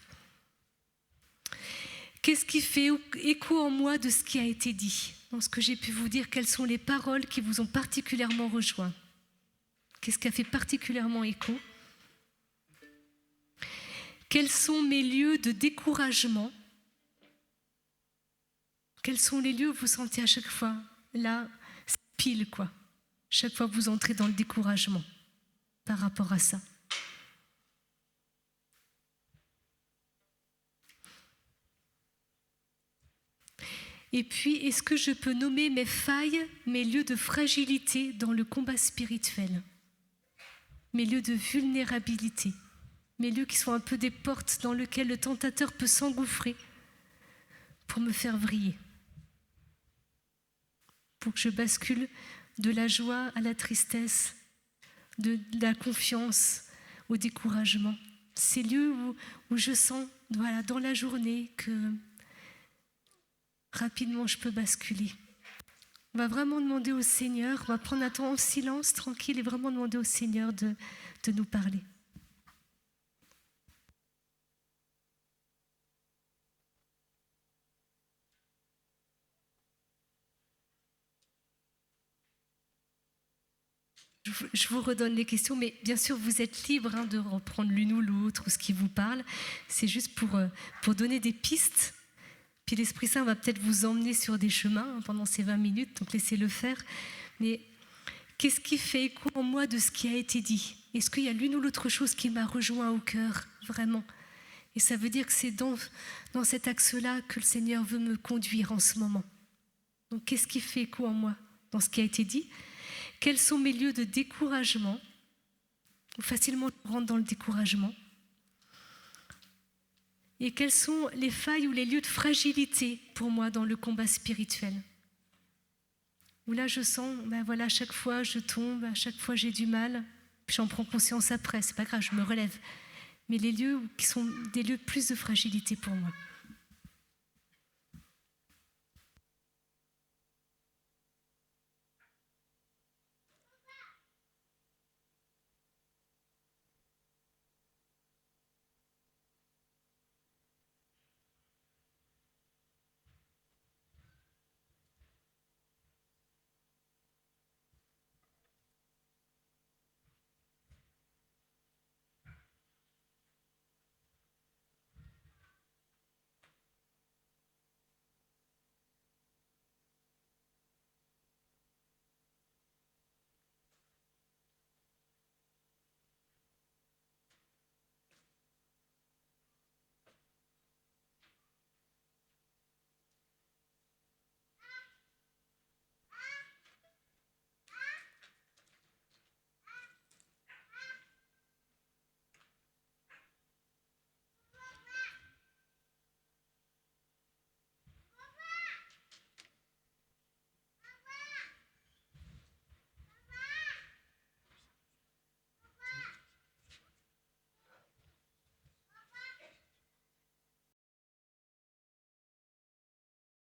Qu'est-ce qui fait écho en moi de ce qui a été dit? Dans ce que j'ai pu vous dire, quelles sont les paroles qui vous ont particulièrement rejoint? Qu'est-ce qui a fait particulièrement écho? Quels sont mes lieux de découragement? Quels sont les lieux où vous sentez à chaque fois, là, c'est pile quoi. Chaque fois que vous entrez dans le découragement par rapport à ça. Et puis, est-ce que je peux nommer mes failles, mes lieux de fragilité dans le combat spirituel? Mes lieux de vulnérabilité, mes lieux qui sont un peu des portes dans lesquelles le tentateur peut s'engouffrer pour me faire vriller, pour que je bascule de la joie à la tristesse, de la confiance au découragement. Ces lieux où je sens, voilà, dans la journée que rapidement je peux basculer. On va vraiment demander au Seigneur, on va prendre un temps en silence, tranquille, et vraiment demander au Seigneur de nous parler. Je vous redonne les questions, mais bien sûr, vous êtes libre de reprendre l'une ou l'autre, ou ce qui vous parle. C'est juste pour donner des pistes. Puis l'Esprit Saint va peut-être vous emmener sur des chemins pendant ces 20 minutes, donc laissez-le faire. Mais qu'est-ce qui fait écho en moi de ce qui a été dit? Est-ce qu'il y a l'une ou l'autre chose qui m'a rejoint au cœur, vraiment? Et ça veut dire que c'est dans cet axe-là que le Seigneur veut me conduire en ce moment. Donc qu'est-ce qui fait écho en moi dans ce qui a été dit? Quels sont mes lieux de découragement? Facilement, je rentre dans le découragement. Et quelles sont les failles ou les lieux de fragilité pour moi dans le combat spirituel? Où là, je sens, voilà, à chaque fois, je tombe, à chaque fois, j'ai du mal. Puis j'en prends conscience après, c'est pas grave, je me relève. Mais les lieux qui sont des lieux plus de fragilité pour moi.